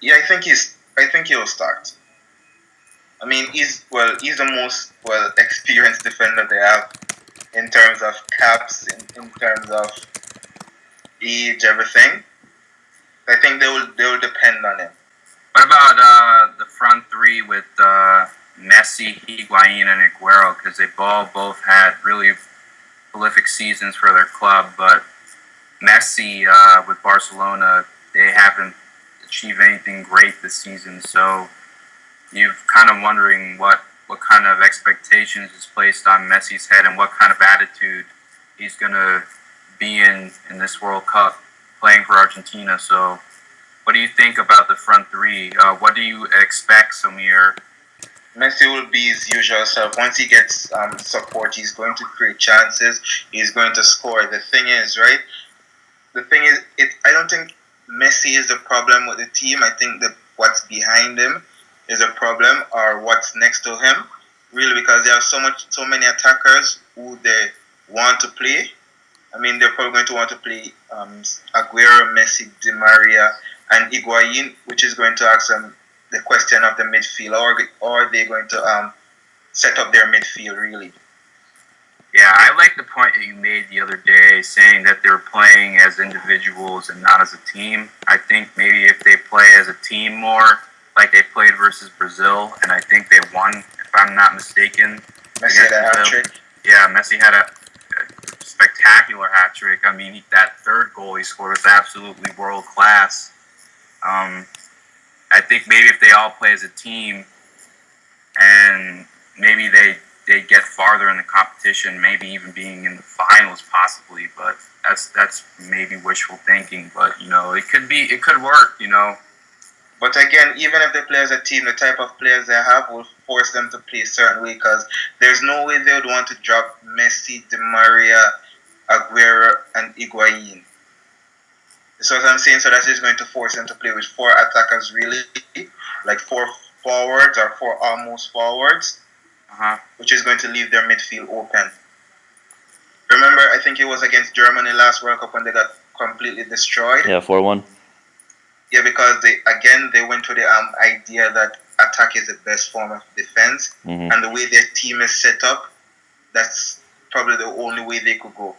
Yeah, I think he'll start. I mean, he's the most experienced defender they have in terms of caps, in terms of age, everything. I think they will depend on him. What about the front three with Messi, Higuain, and Aguero? Because they both had really prolific seasons for their club, but Messi with Barcelona, they haven't achieved anything great this season. So you're kind of wondering what kind of expectations is placed on Messi's head and what kind of attitude he's going to be in this World Cup playing for Argentina. So what do you think about the front three? What do you expect, Somere? Messi will be his usual self. Once he gets support, he's going to create chances. He's going to score. The thing is, I don't think Messi is the problem with the team. I think that what's behind him is a problem, or what's next to him, really, because there are so many attackers who they want to play. I mean, they're probably going to want to play Aguero, Messi, Di Maria, and Higuain, which is going to ask them the question of the midfield, or are they going to set up their midfield, really? Yeah, I like the point that you made the other day, saying that they're playing as individuals and not as a team. I think maybe if they play as a team more, like they played versus Brazil, and I think they won, if I'm not mistaken. Messi had a hat-trick. Yeah, Messi had a spectacular hat-trick. I mean, that third goal he scored was absolutely world-class. I think maybe if they all play as a team, and maybe they get farther in the competition, maybe even being in the finals possibly, but that's maybe wishful thinking. But, it could work, But again, even if they play as a team, the type of players they have will force them to play a certain way, because there's no way they would want to drop Messi, Di Maria, Aguero, and Higuain. So what I'm saying, so that's just going to force them to play with 4 attackers, really, like 4 forwards or 4 almost forwards, which is going to leave their midfield open. Remember, I think it was against Germany last World Cup when they got completely destroyed. Yeah, 4-1. Yeah, because they went to the idea that attack is the best form of defense, and the way their team is set up, that's probably the only way they could go.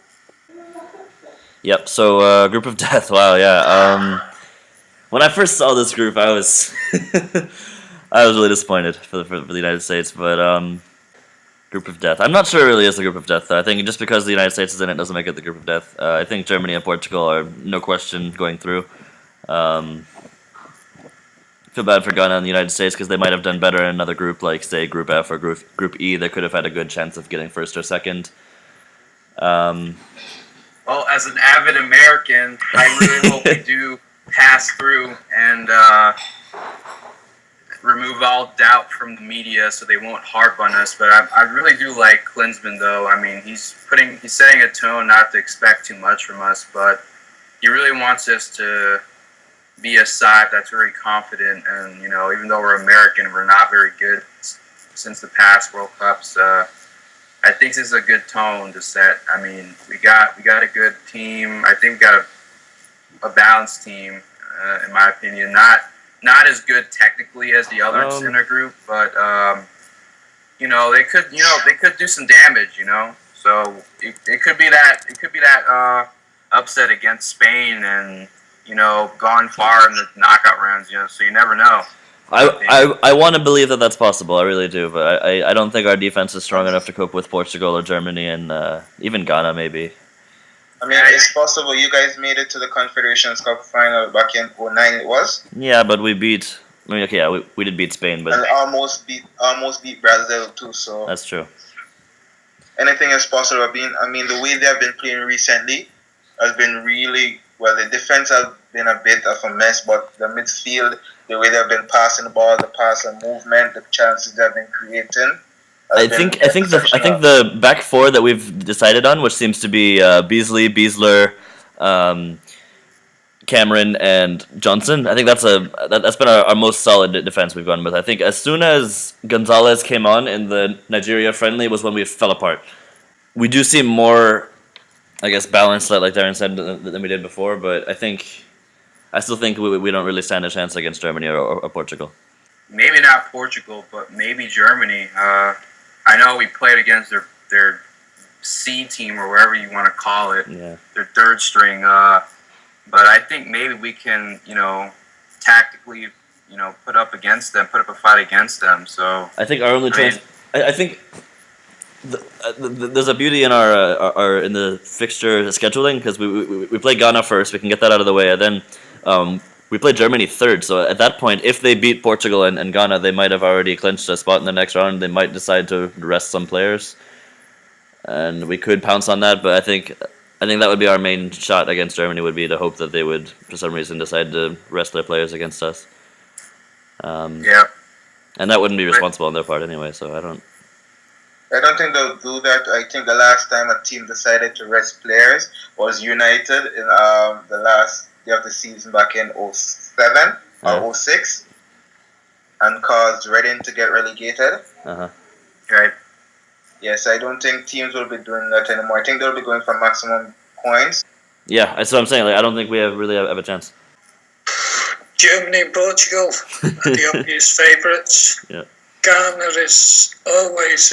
Yep. So group of death. Wow. Yeah. When I first saw this group, I was I was really disappointed for the United States, but group of death. I'm not sure it really is the group of death, though. I think just because the United States is in it doesn't make it the group of death. I think Germany and Portugal are no question going through. Feel bad for Ghana and the United States because they might have done better in another group, like say Group F or Group E. They could have had a good chance of getting first or second. Well, as an avid American, I really hope we do pass through and remove all doubt from the media so they won't harp on us. But I really do like Klinsmann, though. I mean, he's setting a tone not to expect too much from us, but he really wants us to be a side that's very confident. And, even though we're American, we're not very good since the past World Cups. I think this is a good tone to set. I mean, we got a good team. I think we got a balanced team, in my opinion. Not as good technically as the others in our group, but they could do some damage. So it could be that upset against Spain and gone far in the knockout rounds. So you never know. I want to believe that that's possible. I really do, but I don't think our defense is strong enough to cope with Portugal or Germany and even Ghana maybe. I mean, it's possible you guys made it to the Confederations Cup final back in '09. It was. Yeah, but we beat. I mean, okay, yeah, we did beat Spain, but and almost beat Brazil too. So that's true. Anything is possible. I mean, the way they have been playing recently has been really well. The defense has been a bit of a mess, but the midfield, the way they've been passing the ball, the pass and movement, the chances they've been creating. I think the back four that we've decided on, which seems to be Beasley, Beasler, Cameron, and Johnson. I think that's been our most solid defense we've gone with. I think as soon as Gonzalez came on in the Nigeria friendly was when we fell apart. We do seem more, I guess, balanced, like Darren said, than we did before. But I still think we don't really stand a chance against Germany or Portugal. Maybe not Portugal, but maybe Germany. I know we played against their C team or whatever you want to call it, their third string. But I think maybe we can, tactically, put up a fight against them. So I think our only chance. I think there's a beauty in our in the fixture scheduling because we play Ghana first. We can get that out of the way, and then we play Germany third. So at that point, if they beat Portugal and Ghana, they might have already clinched a spot in the next round. They might decide to rest some players, and we could pounce on that. But I think that would be our main shot against Germany, would be to hope that they would, for some reason, decide to rest their players against us. Yeah. And that wouldn't be responsible on their part anyway, so I don't think they'll do that. I think the last time a team decided to rest players was United in the last day of the season back in 07 or 06 and caused Reading to get relegated. Right. Yes, I don't think teams will be doing that anymore. I think they'll be going for maximum points. Yeah, that's what I'm saying. Like, I don't think we really have a chance. Germany and Portugal are the obvious favourites. Yeah. Ghana is always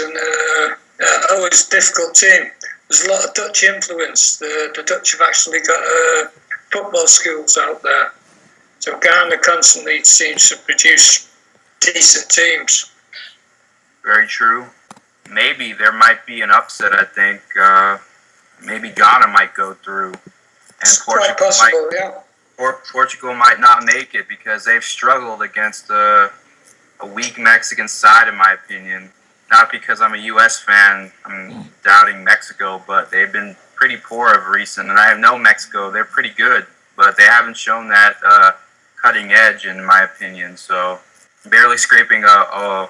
always a difficult team. There's a lot of Dutch influence. The Dutch have actually got football schools out there. So Ghana constantly seems to produce decent teams. Very true. Maybe there might be an upset, I think. Maybe Ghana might go through. And it's quite possible, Portugal might not make it because they've struggled against a weak Mexican side, in my opinion. Not because I'm a U.S. fan, I'm doubting Mexico, but they've been pretty poor of recent. And I know Mexico, they're pretty good, but they haven't shown that cutting edge, in my opinion. So barely scraping a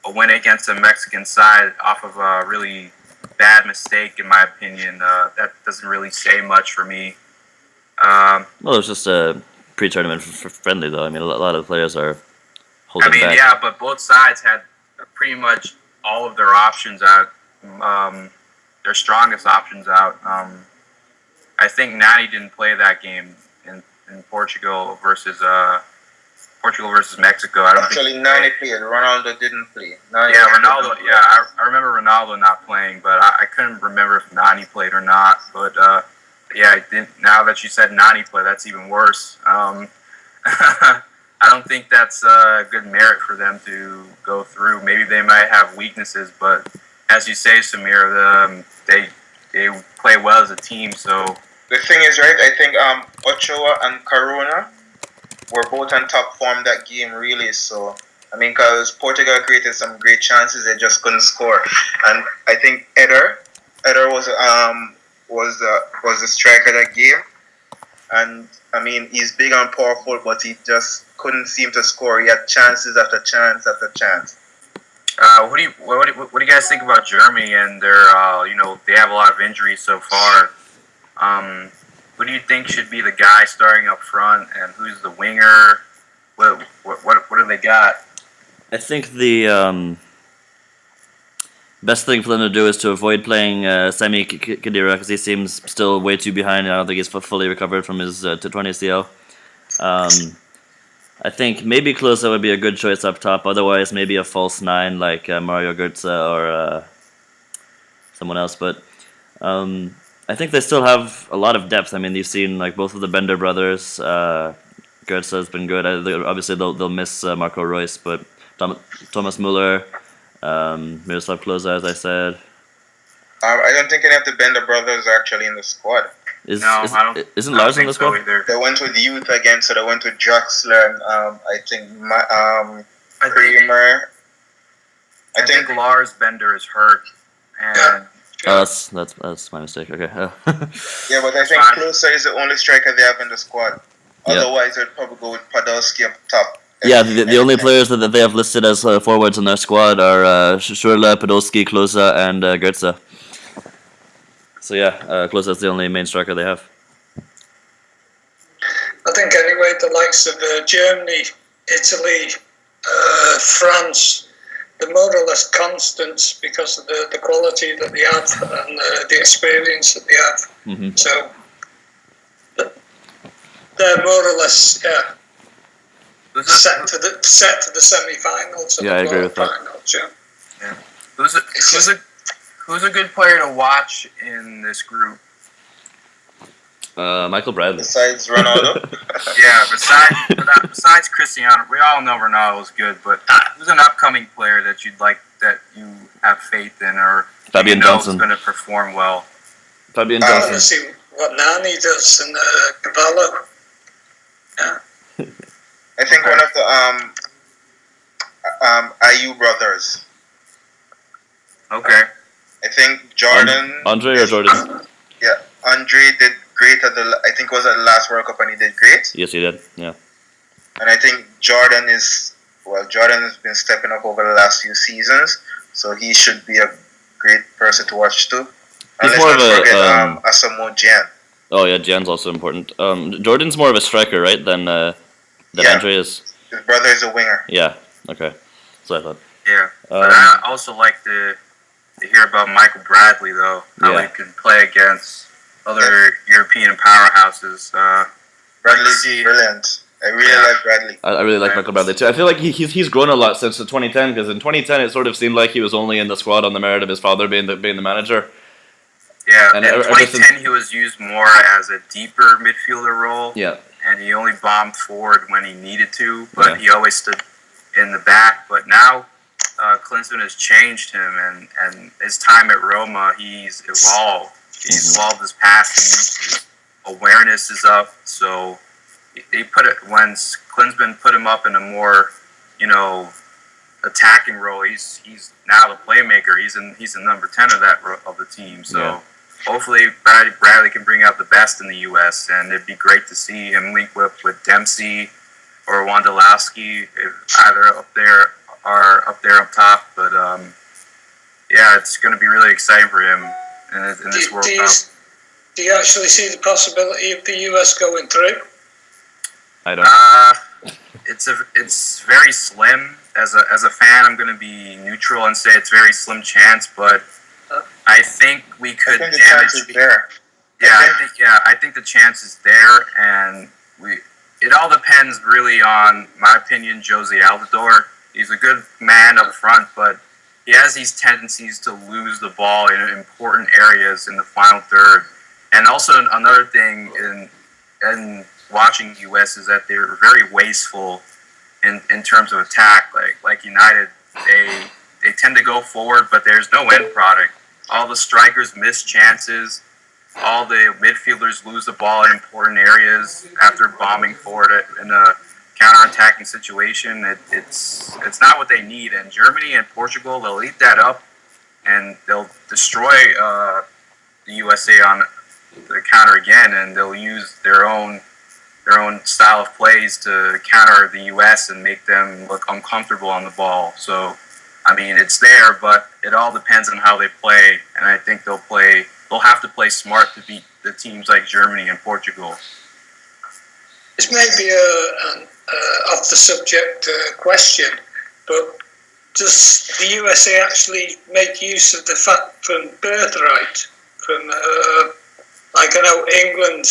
win against a Mexican side off of a really bad mistake, in my opinion. That doesn't really say much for me. Well, it was just a pre-tournament friendly, though. I mean, a lot of the players are holding back. Yeah, but both sides had pretty much all of their options out, their strongest options out. I think Nani didn't play that game in Portugal versus Mexico. Actually, Nani played. Ronaldo didn't play. Ronaldo. Yeah, I remember Ronaldo not playing, but I couldn't remember if Nani played or not. But I didn't. Now that you said Nani played, that's even worse. I don't think that's a good merit for them to go through. Maybe they might have weaknesses, but as you say, Somere, they play well as a team. So the thing is, right? I think Ochoa and Corona were both on top form that game, really. So I mean, because Portugal created some great chances, they just couldn't score. And I think Eder was the striker that game. And I mean, he's big and powerful, but he just couldn't seem to score. He had chances after chance after chance. What do you guys think about Germany and their they have a lot of injuries so far? Who do you think should be the guy starting up front, and who's the winger? What do they got? I think the best thing for them to do is to avoid playing Sami Khedira because he seems still way too behind. I don't think he's fully recovered from his 20 ACL. I think maybe Klose would be a good choice up top. Otherwise, maybe a false nine like Mario Götze or someone else. But I think they still have a lot of depth. I mean, you've seen like both of the Bender brothers. Götze has been good. Obviously, they'll miss Marco Reus, but Thomas Müller, Miroslav Klose, as I said. I don't think any of the Bender brothers are actually in the squad. Isn't I Lars don't in the think so squad? either. They went with youth again, so they went with Draxler and I think Kramer. I think Lars Bender is hurt, and That's my mistake. Okay. yeah, but I think Klose is the only striker they have in the squad. Otherwise, they'd probably go with Podolski up top. Yeah, the only players that they have listed as forwards in their squad are Schürrle, Podolski, Klose, and Goetze. So yeah, Klose is the only main striker they have. I think anyway, the likes of Germany, Italy, France, they're more or less constants because of the quality that they have and the experience that they have. Mm-hmm. So they're more or less set to the semi-finals. Yeah, I agree with that. Finals, yeah. Who's a good player to watch in this group? Michael Bradley. Besides Ronaldo? Yeah, besides Cristiano, we all know Ronaldo's good, but who's an upcoming player that you have faith in, or Fabian Johnson is going to perform well? Fabian I want to Johnson. see what Nani does in Cavallo. Yeah. I think one of the IU brothers. Okay. I think Jordan. Andre or Jordan? Yeah, Andre did great I think it was at the last World Cup and he did great. Yes, he did. Yeah. And I think Jordan has been stepping up over the last few seasons, so he should be a great person to watch too. He's let's more not of a forget Asamoah Gyan. Oh yeah, Jan's also important. Jordan's more of a striker, right? Than Andre is. His brother is a winger. Yeah. Okay. So I thought. Yeah. But I also like to hear about Michael Bradley though. How he can play against other European powerhouses. Bradley's brilliant. I really like Bradley. I really like Michael Bradley too. I feel like he's grown a lot since the 2010, because in 2010 it sort of seemed like he was only in the squad on the merit of his father being the manager. Yeah, and in 2010 he was used more as a deeper midfielder role. Yeah. And he only bombed forward when he needed to, but he always stood in the back. But now Klinsmann has changed him, and his time at Roma, he's evolved. He's evolved his passing, his awareness is up. So they when Klinsmann put him up in a more, attacking role. He's now the playmaker. He's the number 10 of the team. So hopefully Bradley can bring out the best in the U.S. and it'd be great to see him link with Dempsey or Wondolowski, if either up there up top. But it's going to be really exciting for him in this World Cup. Do you actually see the possibility of the US going through? I don't. It's very slim. As a fan, I'm going to be neutral and say it's very slim chance, but I think we could damage. The chance is there. I think the chance is there, and it all depends really on, my opinion, Jose Altidore. He's a good man up front, but he has these tendencies to lose the ball in important areas in the final third. And also another thing in watching the U.S. is that they're very wasteful in terms of attack. Like United, they tend to go forward, but there's no end product. All the strikers miss chances. All the midfielders lose the ball in important areas after bombing forward in a counter-attacking situation. It's not what they need. And Germany and Portugal, they'll eat that up, and they'll destroy the USA on the counter again, and they'll use their own style of plays to counter the U.S. and make them look uncomfortable on the ball. So, I mean, it's there, but it all depends on how they play, and I think they'll have to play smart to beat the teams like Germany and Portugal. This may be an off the subject question, but does the USA actually make use of the fact from birthright? Like I know England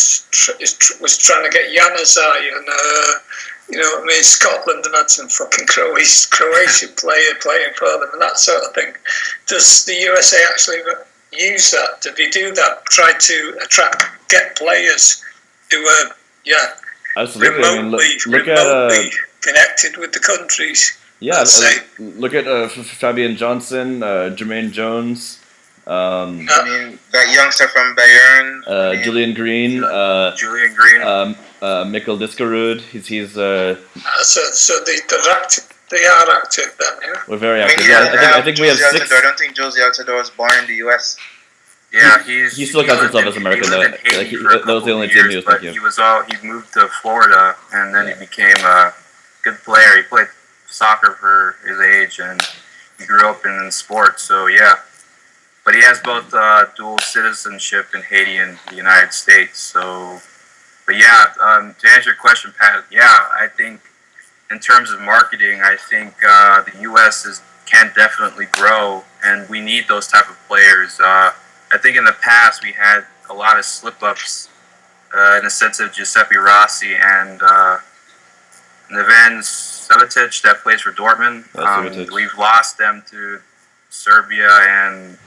was trying to get Januzaj, and Scotland have had some fucking Croatian player playing for them and that sort of thing. Does the USA actually use that? Do they do that? Try to get players who are absolutely. remotely connected with the countries. Yeah, look at Fabian Johnson, Jermaine Jones. I mean, that youngster from Bayern. Julian Green. Julian Green. Mikkel Diskerud. He's. So they're active. They are active then, yeah. We're very I mean, active. I think we have 6. I don't think Josie Altador was born in the U.S. Yeah, he still counts himself as American though. That was the only team he was thinking of. He moved to Florida and then he became a good player. He played soccer for his age and he grew up in sports. So yeah, but he has both dual citizenship in Haiti and the United States. So, but yeah, to answer your question, Pat, yeah, I think in terms of marketing, I think the U.S. can definitely grow, and we need those type of players. I think in the past we had a lot of slip-ups in the sense of Giuseppe Rossi and Neven Savitic that plays for Dortmund. We've lost them to Serbia and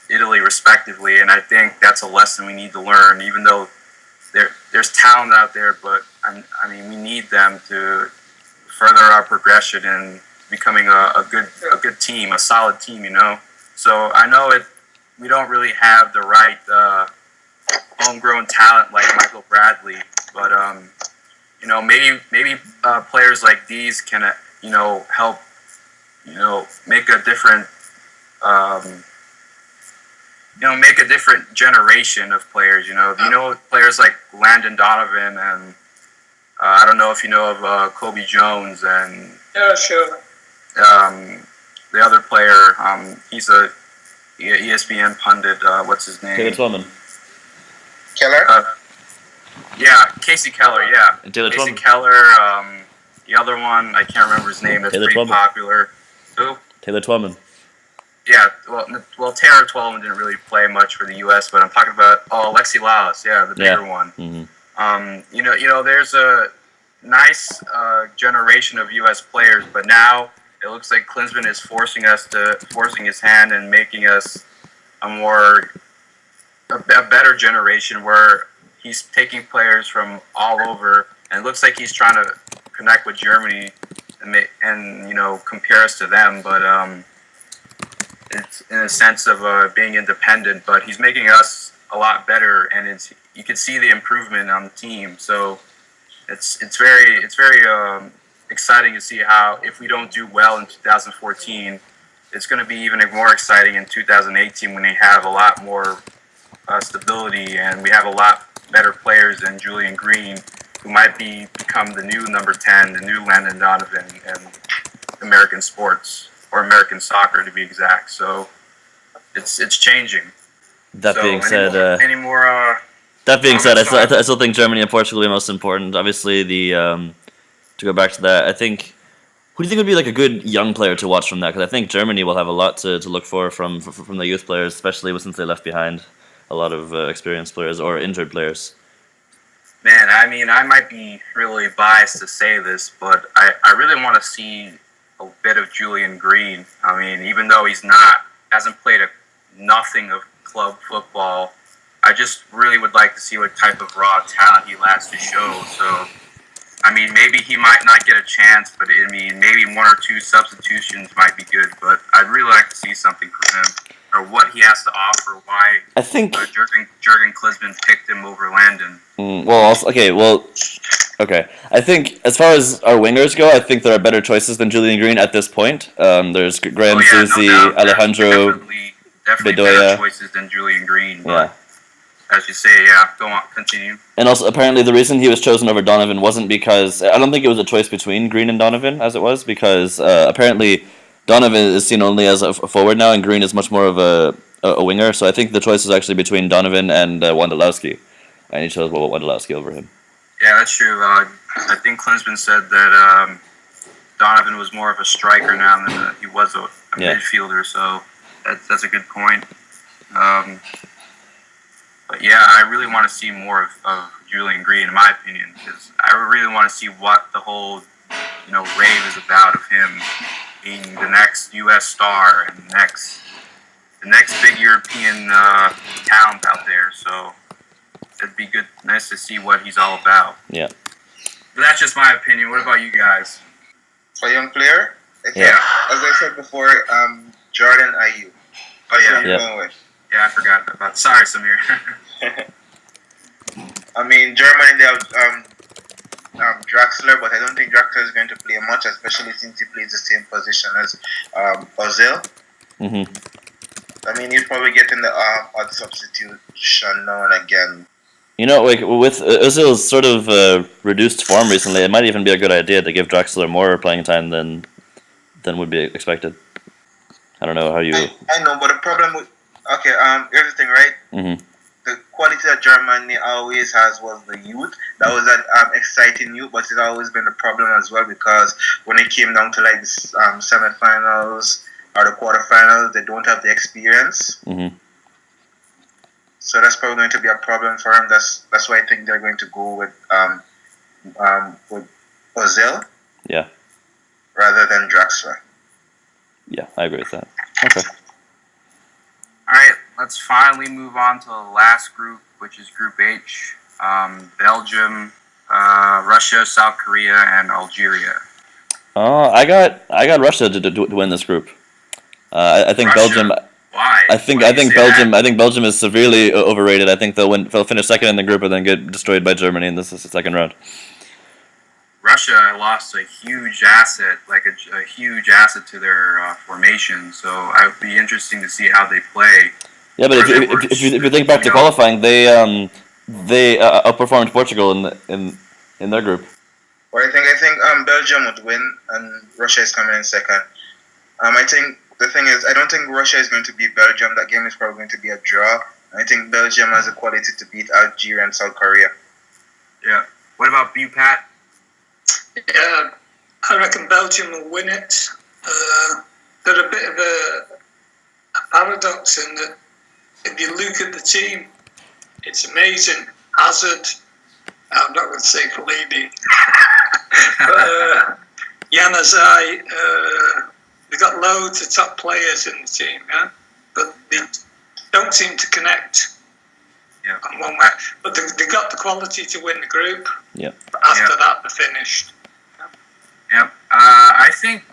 Italy respectively, and I think that's a lesson we need to learn, even though there's talent out there, but I mean we need them to further our progression and becoming a good team, a solid team, you know. So I know we don't really have the right homegrown talent like Michael Bradley, but you know, maybe players like these can you know, help, you know, make a different make a different generation of players. You know players like Landon Donovan and I don't know if you know of Kobe Jones and yeah, sure. The other player, he's a ESPN pundit. What's his name? Taylor Twellman. Keller? Yeah, Casey Keller, yeah. And Taylor Casey Twellman. Keller, the other one, I can't remember his name, that's Taylor pretty Twellman. popular. Who? Taylor Twellman. Yeah, well, Taylor Twellman didn't really play much for the U.S., but I'm talking about, Alexi Lalas, yeah, the bigger one. Mm-hmm. You know, there's a nice generation of U.S. players, but now it looks like Klinsmann is forcing his hand and making us a better generation where he's taking players from all over, and it looks like he's trying to connect with Germany and you know, compare us to them, but it's in a sense of being independent, but he's making us a lot better, and you can see the improvement on the team. So it's very exciting to see how, if we don't do well in 2014, it's going to be even more exciting in 2018 when they have a lot more stability and we have a lot better players than Julian Green, who might become the new number 10, the new Landon Donovan in American sports, or American soccer to be exact. So it's changing. That being said, I still think Germany and Portugal will be most important. Obviously, to go back to that, I think, who do you think would be like a good young player to watch from that? Because I think Germany will have a lot to look for from the youth players, especially since they left behind a lot of experienced players or injured players. Man, I mean, I might be really biased to say this, but I really want to see a bit of Julian Green. I mean, even though hasn't played nothing of club football, I just really would like to see what type of raw talent he has to show. So, I mean, maybe he might not get a chance, but I mean, maybe 1 or 2 substitutions might be good. But I'd really like to see something from him, or what he has to offer. Why I think Jurgen Klinsmann picked him over Landon. Okay. I think as far as our wingers go, I think there are better choices than Julian Green at this point. There's Graham Zusi, no Alejandro definitely Bedoya. better choices than Julian Green. But as you say, go on, continue. And also, apparently, the reason he was chosen over Donovan wasn't because, I don't think it was a choice between Green and Donovan, as it was, because apparently Donovan is seen only as a forward now, and Green is much more of a winger. So I think the choice is actually between Donovan and Wondolowski, and he chose Wondolowski over him. Yeah, that's true. I think Klinsmann said that Donovan was more of a striker now than he was a midfielder, so that's a good point. But yeah, I really want to see more of Julian Green, in my opinion, because I really want to see what the whole rave is about of him being the next U.S. star and the next big European talent out there. So it'd be nice to see what he's all about. Yeah. But that's just my opinion. What about you guys? For a young player? Yeah. As I said before, Jordan Ayew. Oh yeah. Yeah. Yeah, I forgot about. Sorry, Somere. I mean, Germany, they have Draxler, but I don't think Draxler is going to play much, especially since he plays the same position as Ozil. I mean, he's probably getting the odd substitution now and again. You know, like with Ozil's sort of reduced form recently, it might even be a good idea to give Draxler more playing time than would be expected. I don't know how you. I know, but the problem with here's the thing, right? The quality that Germany always has was the youth. That was that exciting youth, but it's always been a problem as well because when it came down to like the semifinals or the quarterfinals, they don't have the experience. So that's probably going to be a problem for him. That's why I think they're going to go with Ozil. Yeah. Rather than Draxler. Yeah, I agree with that. Okay. All right, let's finally move on to the last group, which is Group H. Belgium, Russia, South Korea, and Algeria. I got Russia to win this group. I think Russia? Belgium. Why? I think Belgium. I think Belgium is severely overrated. I think they'll finish second in the group and then get destroyed by Germany in this second round. Russia lost a huge asset, like a huge asset to their formation. So it would be interesting to see how they play. Yeah, but if you think back to qualifying, they outperformed Portugal in their group. Well, I think Belgium would win and Russia is coming in second. I think the thing is, I don't think Russia is going to beat Belgium. That game is probably going to be a draw. I think Belgium has the quality to beat Algeria and South Korea. Yeah. What about you, Pat? Yeah, I reckon Belgium will win it. They're a bit of a paradox in that if you look at the team, it's amazing. Hazard, I'm not going to say Fellini, but Januzaj, they've got loads of top players in the team, yeah? But they don't seem to connect. Yeah. On one way. But they got the quality to win the group. Yeah. After that, they're finished. Yep. I think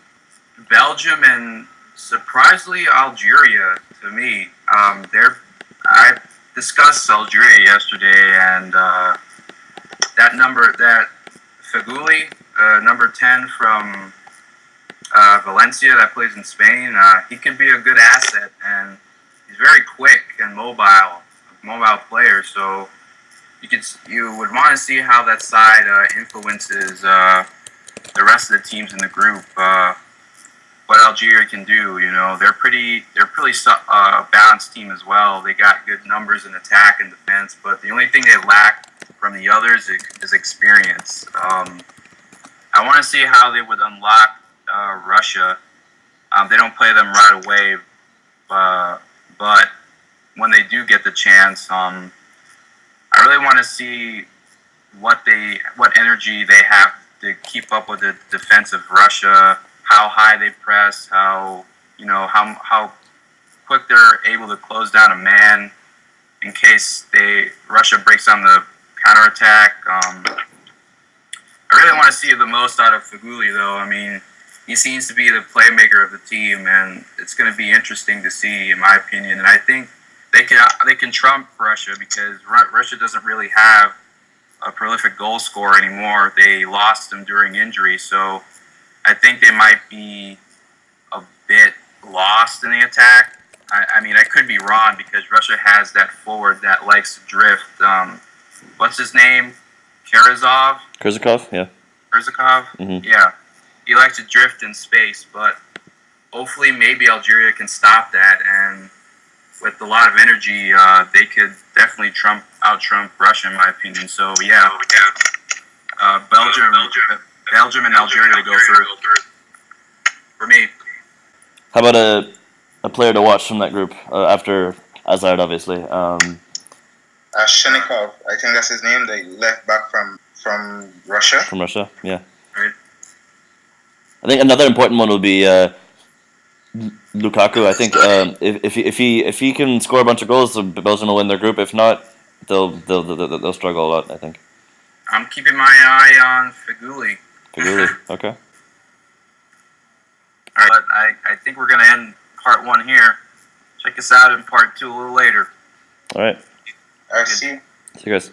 Belgium and surprisingly Algeria to me. I discussed Algeria yesterday, and that Feghouli, number 10 from Valencia that plays in Spain, he could be a good asset, and he's very quick and mobile player. So you would want to see how that side influences the rest of the teams in the group. What Algeria can do, they're pretty balanced team as well. They got good numbers in attack and defense, but the only thing they lack from the others is experience. I want to see how they would unlock Russia. They don't play them right away, but when they do get the chance, I really want to see what energy they have to keep up with the defense of Russia, how high they press, how quick they're able to close down a man in case Russia breaks on the counterattack. I really want to see the most out of Feghouli, though. I mean, he seems to be the playmaker of the team, and it's going to be interesting to see, in my opinion. And I think they can trump Russia because Russia doesn't really have a prolific goal scorer anymore. They lost him during injury, so I think they might be a bit lost in the attack. I mean, I could be wrong because Russia has that forward that likes to drift. What's his name? Kurzakov, yeah. Kurzakov? Mm-hmm. Yeah. He likes to drift in space, but hopefully maybe Algeria can stop that, and with a lot of energy, they could definitely out-trump Russia, in my opinion. So, yeah. Belgium and Algeria to go through. For me. How about a player to watch from that group after Hazard, obviously? Shenikov, I think that's his name. The left back from Russia. From Russia, yeah. Right. I think another important one will be Lukaku. I think if he can score a bunch of goals, Belgium will win their group. If not, they'll struggle a lot, I think. I'm keeping my eye on Feghouli. Okay. All right, but I think we're going to end part one here. check us out in part 2 a little later. All right. I see. See you guys.